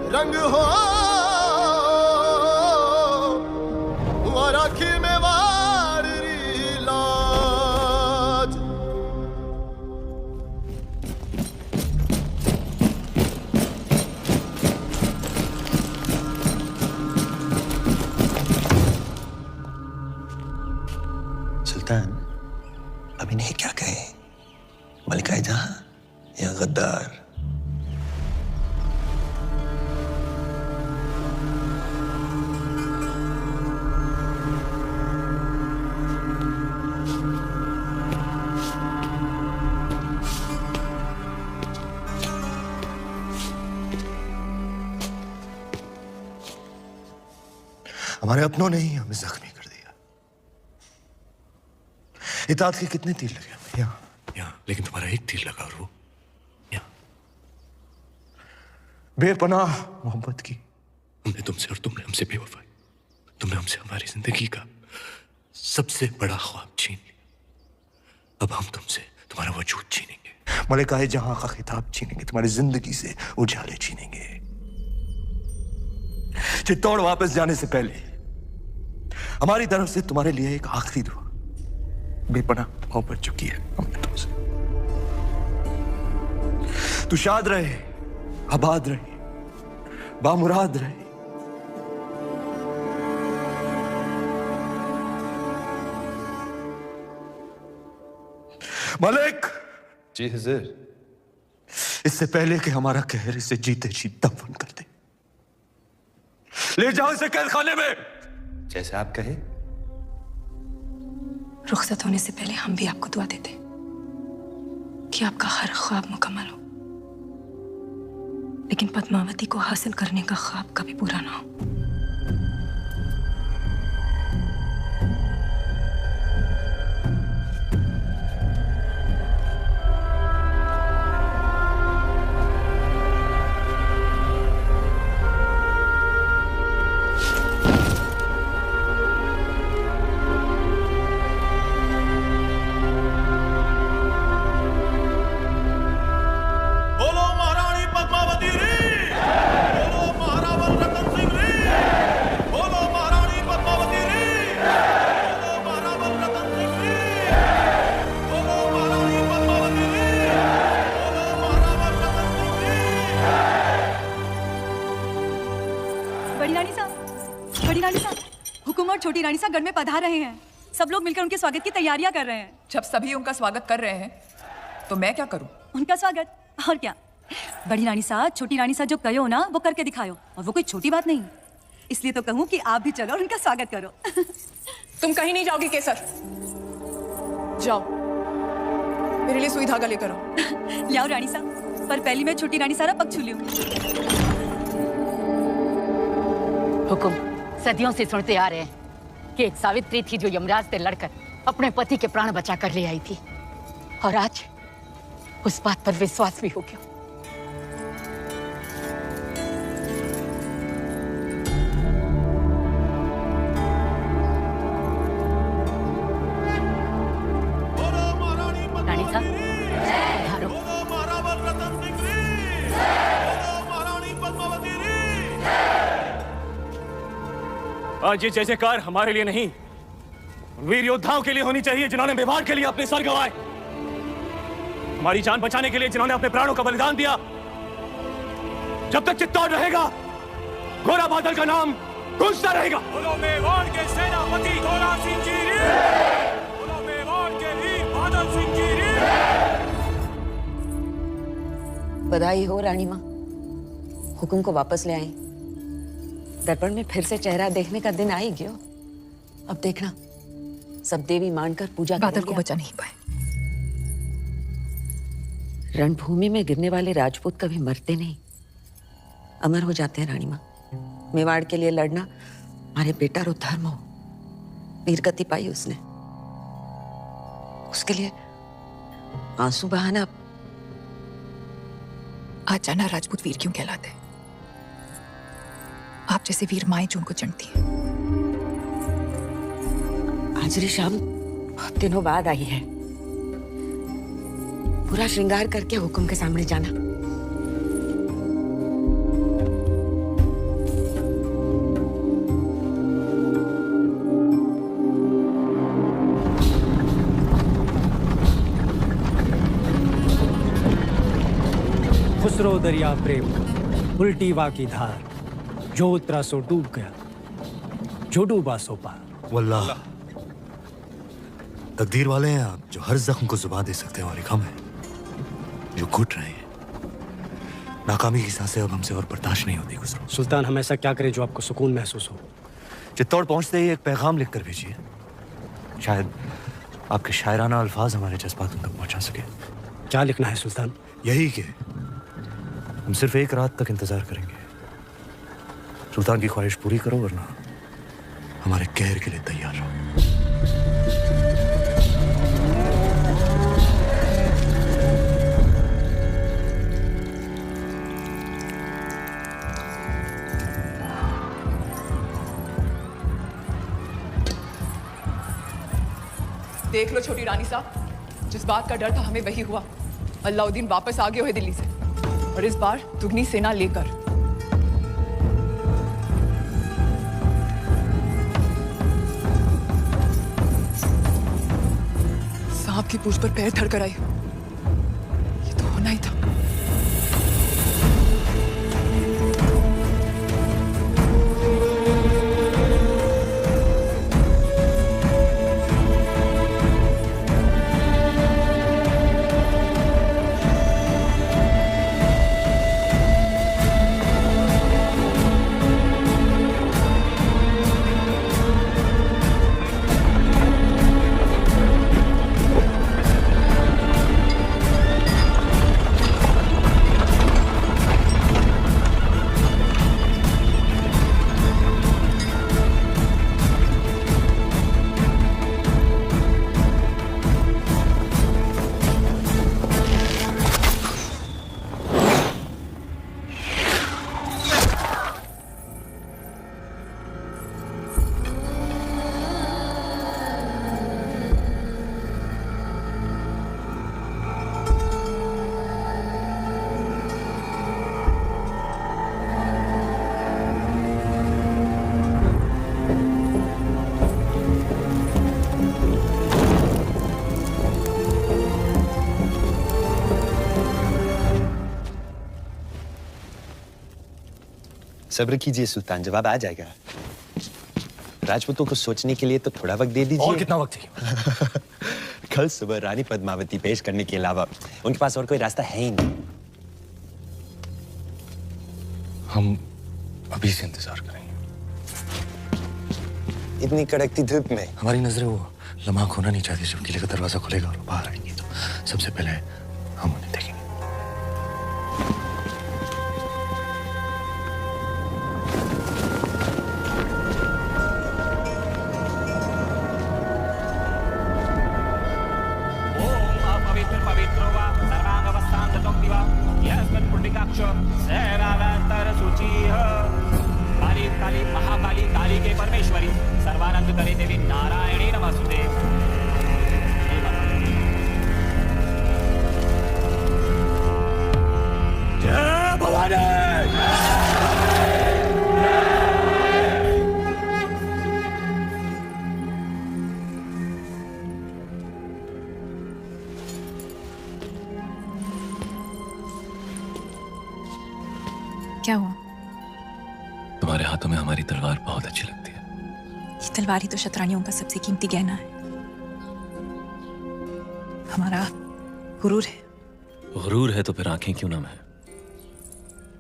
रंग हो राखी में वारी लाज। सुल्तान, अब इन्हें क्या कहे? मलिका जहां या गद्दार? हमारे अपनों ने ही हमें जख्मी कर दिया। इताअत के कितने तीर लगे हमें? यहाँ, लेकिन तुम्हारा एक तीर लगा और वो यहाँ। बेपनाह मोहब्बत की हमने तुमसे और तुमने हमसे बेवफाई। तुमने हमसे हमारी जिंदगी का सबसे बड़ा ख्वाब छीन लिया। अब हम तुमसे तुम्हारा वजूद छीनेंगे, मलिकाए जहां का खिताब छीनेंगे, तुम्हारी जिंदगी से उजाले छीनेंगे। चित्तौड़ वापस जाने से पहले हमारी तरफ से तुम्हारे लिए एक आखिरी दुआ। बेपनाह मोहब्बत चुकी है हमने तुमसे। तू शाद रहे, आबाद रहे, बामुराद रहे। मलिक जी हुजूर। इससे पहले कि हमारा कहर इसे जीते जी दफन कर दे, ले जाओ इसे कैद खाने में। जैसे आप कहे। रुखसत होने से पहले हम भी आपको दुआ देते कि आपका हर ख्वाब मुकम्मल हो, लेकिन पद्मावती को हासिल करने का ख्वाब कभी पूरा ना हो। छोटी रानी साहब गढ़ में पधार रहे हैं। सब लोग मिलकर उनके स्वागत की तैयारियां कर रहे हैं। जब सभी उनका स्वागत कर रहे हैं तो मैं क्या करूं? उनका स्वागत और क्या। बड़ी रानी साहब, छोटी रानी साहब जो कहो ना वो करके दिखाओ, और वो कोई छोटी बात नहीं। इसलिए तो कहूं कि आप भी चलो और उनका स्वागत करो। तुम कहीं नहीं जाओगी केसर। जाओ मेरे लिए सुई धागा लेकर आओ। लाओ रानी साहब, पर पहली मैं छोटी रानी साहब पग छू लूं। हुकुम सदियों से सुनते आ रहे हैं कि एक सावित्री थी जो यमराज से लड़कर अपने पति के प्राण बचा कर ले आई थी, और आज उस बात पर विश्वास भी हो गया। रानी साहब पधारो। आज ये जय जयकार हमारे लिए नहीं, वीर योद्धाओं के लिए होनी चाहिए जिन्होंने मेवाड़ के लिए अपने सर गंवाए, हमारी जान बचाने के लिए जिन्होंने अपने प्राणों का बलिदान दिया। जब तक चित्तौड़ रहेगा, घोड़ा बादल का नाम गूंजता रहेगा। बोलो मेवाड़ के सेनापति घोड़ा सिंह की रे, बोलो मेवाड़ के वीर बादल सिंह की रे। बधाई हो रानी माँ, हुकुम को वापस ले आई। दर्पण में फिर से चेहरा देखने का दिन आ ही गयो। अब देखना सब देवी मानकर पूजा बादल को बचा नहीं पाए। रणभूमि में गिरने वाले राजपूत कभी मरते नहीं, अमर हो जाते हैं रानी माँ। मेवाड़ के लिए लड़ना हमारे बेटा रो धर्म हो। वीरगति पाई उसने, उसके लिए आंसू बहाना। आज जाना राजपूत वीर क्यों कहलाते हैं। आप जैसे वीर माएं जो उनको चढ़ती है। आज री शाम बहुत दिनों बाद आई है। पूरा श्रृंगार करके हुकुम के सामने जाना। खुसरो दरिया प्रेम उल्टी वा की धार, जो उतरा सो डूब गया, जो डूबा सो पार। वल्लाह तकदीर वाले हैं आप, जो हर जख्म को जुबान दे सकते हैं, और एक हम हैं जो घुट रहे हैं। नाकामी की सांसें अब हमसे और बर्दाश्त नहीं होती खुसरो। सुल्तान, हम ऐसा क्या करें जो आपको सुकून महसूस हो? चित्तौड़ पहुंचते ही एक पैगाम लिख कर भेजिए, शायद आपके शायराना अल्फाज हमारे जज्बात उन तक पहुंचा सके। क्या लिखना है सुल्तान? यही कि हम सिर्फ एक रात तक इंतजार करेंगे। सुल्तान की ख्वाहिश पूरी करो, वरना हमारे कहर के लिए तैयार रहो। देख लो छोटी रानी साहब, जिस बात का डर था हमें वही हुआ। अलाउद्दीन वापस आ गए हुए दिल्ली से, और इस बार दुगनी सेना लेकर। सांप की पूंछ पर पैर धरकर आई, ये तो होना ही था। सब्र कीजिए सुल्तान, जवाब आ जाएगा। राजपूतों को सोचने के लिए तो थोड़ा वक्त दे दीजिए। और कितना वक्त चाहिए? कल सुबह रानी पद्मावती पेश करने के अलावा उनके पास और कोई रास्ता है ही नहीं। हम अभी से इंतजार करेंगे। इतनी कड़कती धूप में हमारी नजरें वो लम्हा खोना नहीं चाहती जब किले का दरवाजा खुलेगा और बाहर आएंगे, तो सबसे पहले हम उन्हें देखेंगे। काली महाकाली काली के परमेश्वरी सर्वानंद करे देवी नारायणी नमस्ते। जय भवानी। क्या हुआ? तुम्हारे हाथों में हमारी तलवार बहुत अच्छी लगती है। ये तलवार ही तो शतरानियों का सबसे कीमती गहना है, हमारा गुरूर है। गुरूर है तो फिर आंखें क्यों नम है?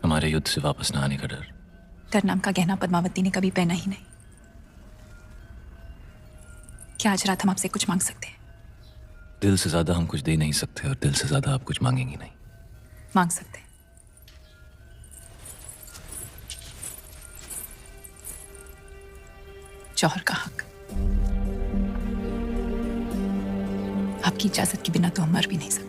हमारे युद्ध से वापस न आने का डर। डर नाम का गहना पद्मावती ने कभी पहना ही नहीं। क्या आज रात हम आपसे कुछ मांग सकते हैं? दिल से ज्यादा हम कुछ दे नहीं सकते और दिल से ज्यादा आप कुछ मांगेंगी नहीं। मांग सकते हैं। जौहर का हक। आपकी इजाजत के बिना तो हम मर भी नहीं सकते।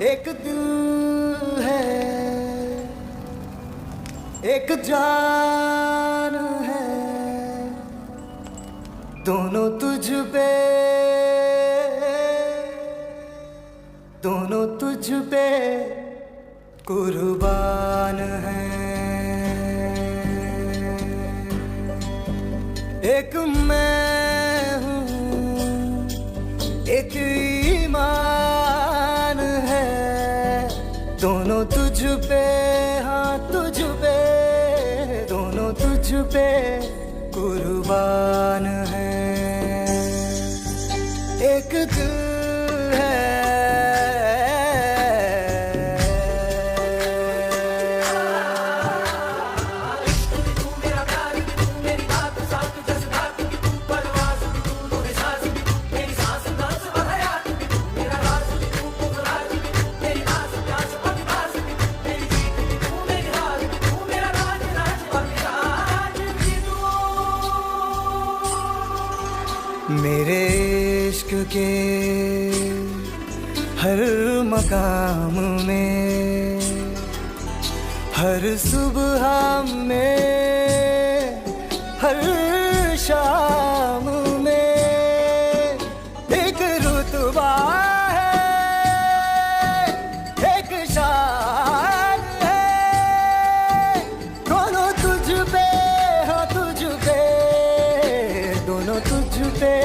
एक दिल है, एक जान है, दोनों तुझ पे, दोनों तुझ पे कुर्बान हैं। एक मैं हूँ, एक ईमान है, दोनों तुझ पे, हाँ तुझ पे, दोनों तुझ पे कुर्बान है, एक दिल है मेरे इश्क के हर मकाम में, हर सुबह में, हर शाम में एक रुतबा है, एक शान है। दोनों तुझ पे, हाँ तुझ पे, दोनों तुझ पे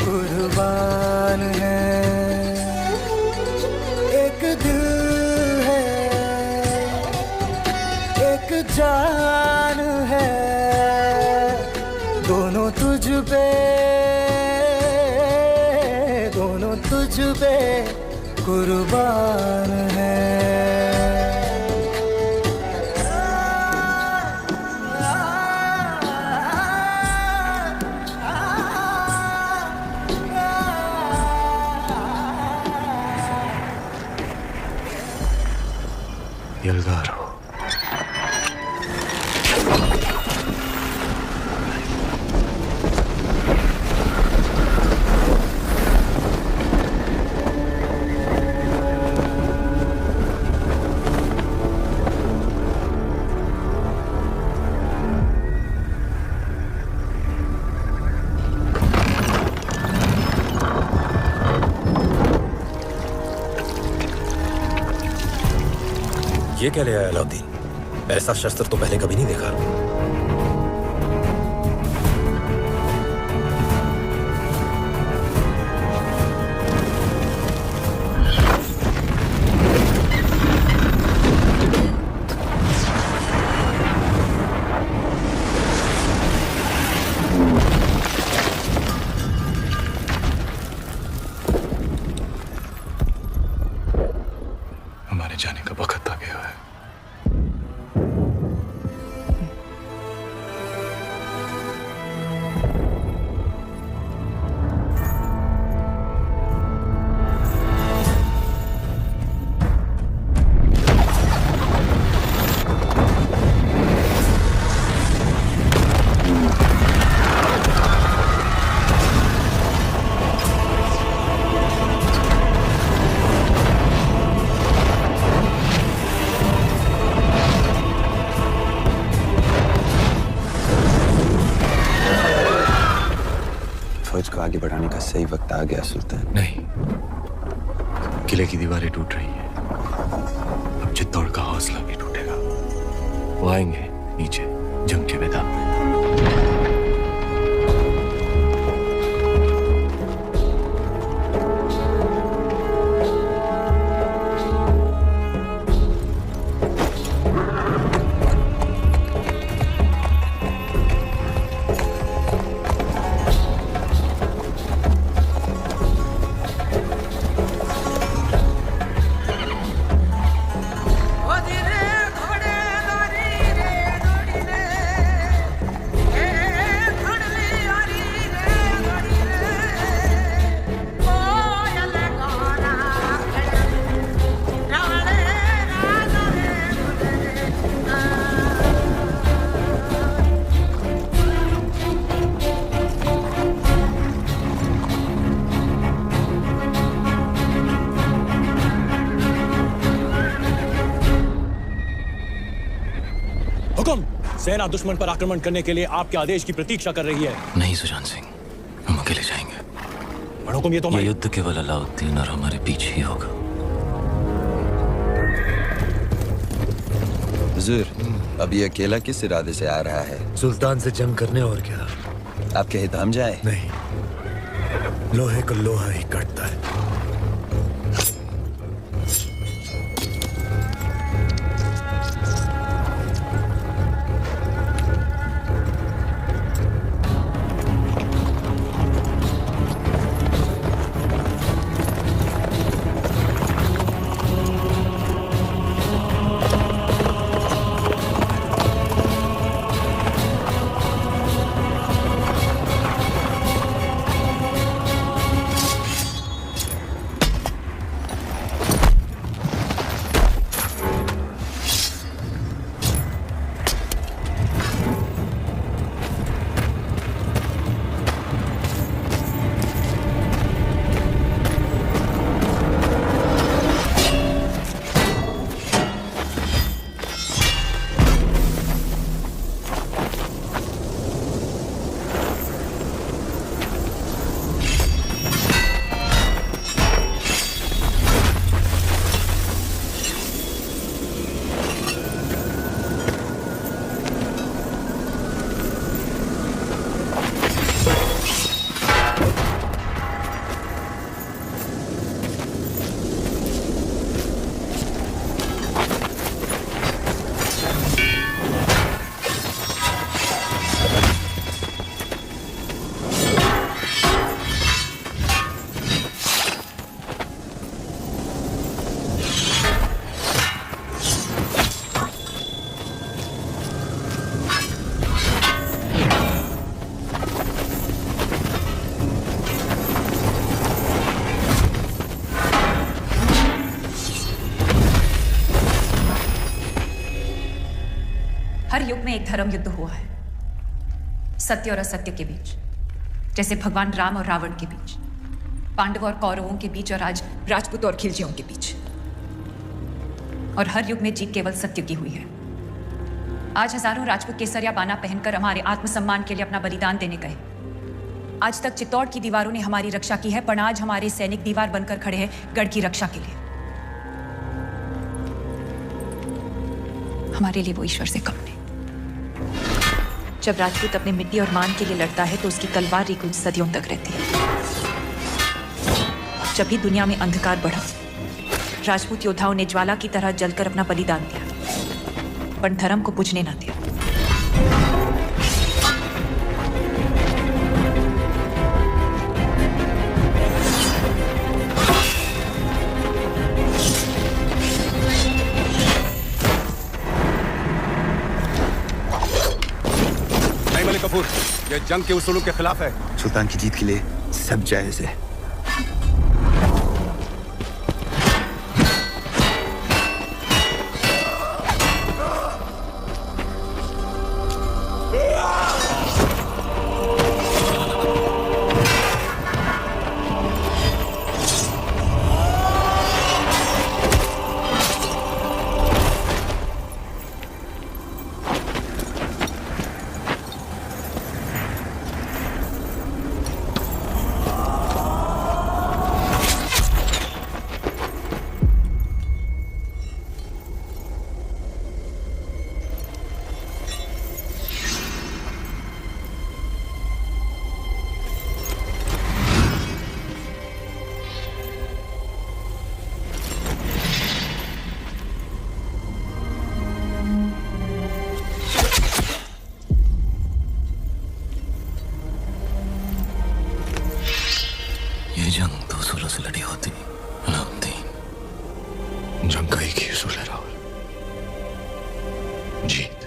कुर्बान है, एक दिल है, एक जान है, दोनों तुझ पे, दोनों तुझ पे कुर्बान है। यलगार हो। ये क्या ले आया अलाउद्दीन? ऐसा शस्त्र तो पहले कभी नहीं देखा। हमारे जाने का वक्त आ गया है। फौज को आगे बढ़ाने का सही वक्त आ गया सुल्तान। नहीं, किले की दीवारें टूट रही हैं। अब चित्तौड़ का हौसला भी टूटेगा। वो आएंगे नीचे जंग के मैदान में। सेना दुश्मन पर आक्रमण करने के लिए आपके आदेश की प्रतीक्षा कर रही है। नहीं सुजान सिंह, हम अकेले जाएंगे। बड़ हुकुम, ये तो ये युद्ध केवल अलाउद्दीन और हमारे पीछे ही होगा। हुजूर, अब ये अकेला किस इरादे से आ रहा है? सुल्तान से जंग करने, और क्या? आप कहे तो हम जाए? नहीं, लोहे को लोहा ही काटता है। हर युग में एक धर्म युद्ध हुआ है, सत्य और असत्य के बीच, जैसे भगवान राम और रावण के बीच, पांडवों और कौरवों के बीच, और आज राजपूत और खिलजियों के बीच। और हर युग में जीत केवल सत्य की हुई है। आज हजारों राजपूत केसरिया बाना पहनकर हमारे आत्मसम्मान के लिए अपना बलिदान देने गए। आज तक चित्तौड़ की दीवारों ने हमारी रक्षा की है, पर आज हमारे सैनिक दीवार बनकर खड़े हैं गढ़ की रक्षा के लिए। हमारे लिए वो ईश्वर से कम नहीं। जब राजपूत अपने मिट्टी और मान के लिए लड़ता है तो उसकी तलवार की गूंज सदियों तक रहती है। जब भी दुनिया में अंधकार बढ़ा, राजपूत योद्धाओं ने ज्वाला की तरह जलकर अपना बलिदान दिया, पर धर्म को बुझने न दिया। नहीं मलिक कपूर, ये जंग के उसूलों के खिलाफ है। सुल्तान की जीत के लिए सब जायज है। जंग 216 से लड़ी होती अलाउद्दीन। जंग का एक ही उसूल है राहुल, जीत।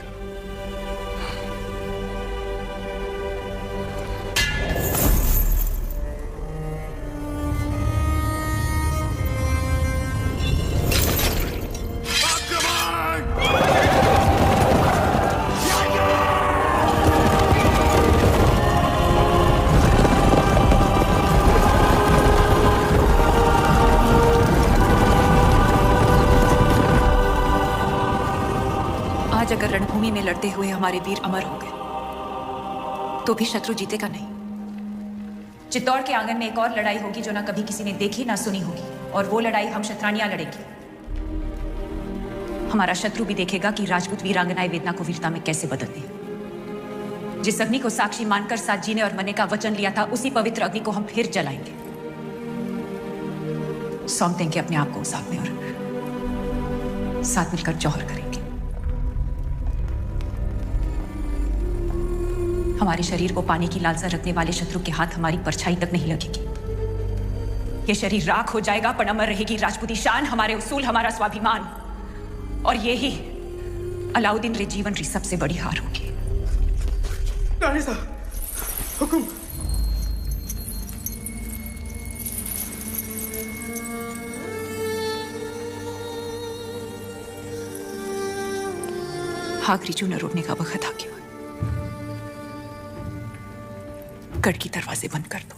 आज अगर रणभूमि में लड़ते हुए हमारे वीर अमर हो गए तो भी शत्रु जीतेगा नहीं। चित्तौड़ के आंगन में एक और लड़ाई होगी जो ना कभी किसी ने देखी ना सुनी होगी, और वो लड़ाई हम क्षत्रानियां लड़ेंगे। हमारा शत्रु भी देखेगा कि राजपूत वीरांगनाएं वेदना को वीरता में कैसे बदलती हैं। जिस अग्नि को साक्षी मानकर साथ जीने और मरने का वचन लिया था, उसी पवित्र अग्नि को हम फिर जलाएंगे। सौंप देंगे अपने आप को उस आग में और साथ मिलकर जौहर करेंगे। हमारे शरीर को पाने की लालसा रखने वाले शत्रु के हाथ हमारी परछाई तक नहीं लगेगी। ये शरीर राख हो जाएगा, पर अमर रहेगी राजपूती शान, हमारे उसूल, हमारा स्वाभिमान। और ये ही अलाउद्दीन रे जीवन की सबसे बड़ी हार होगी। रानी साहब, हुकुम। आखिरी चूना रोकने का वक्त आ गया। गढ़ की दरवाजे बंद कर दो।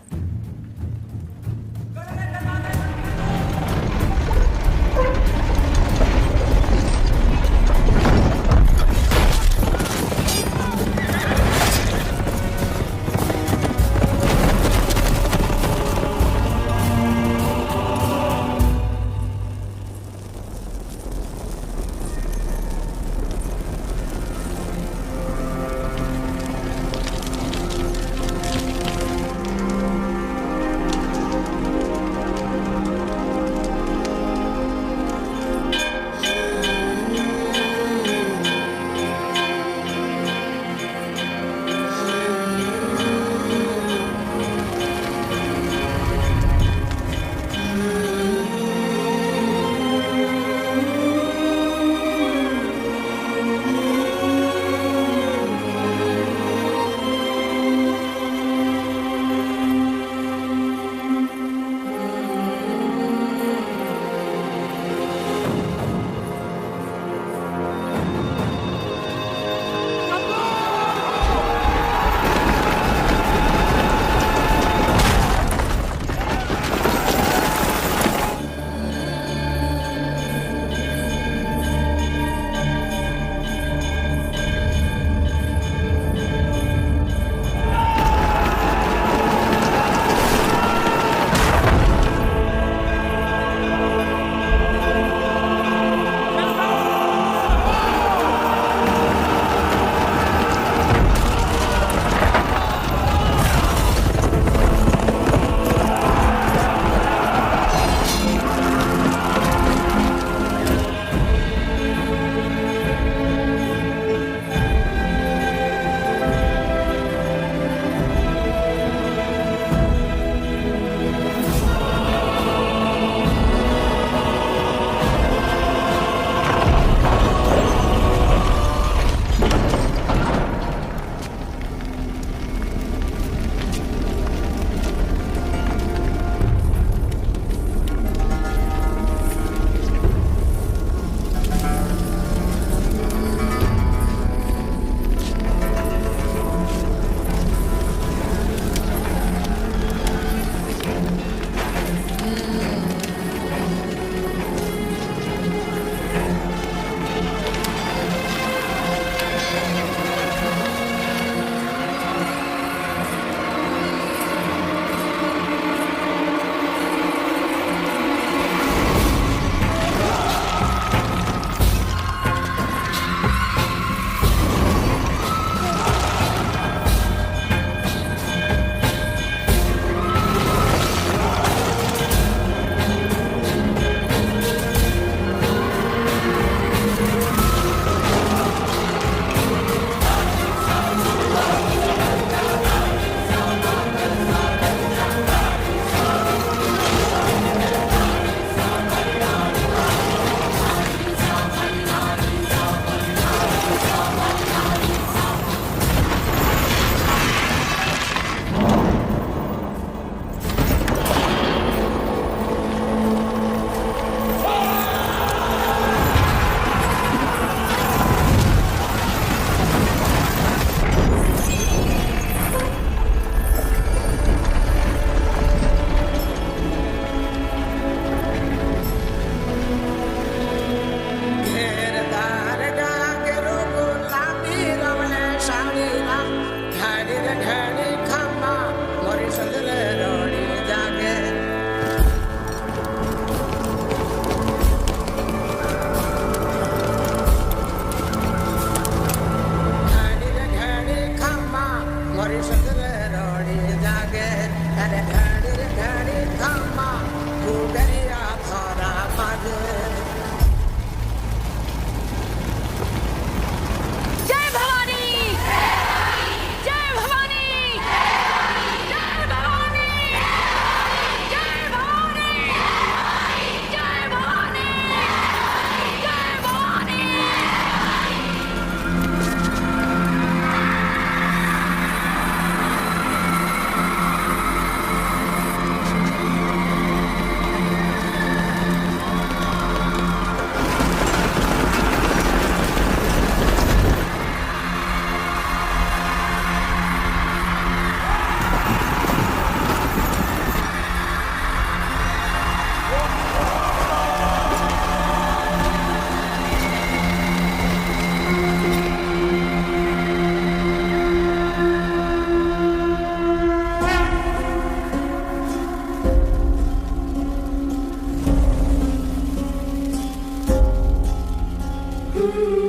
Ooh.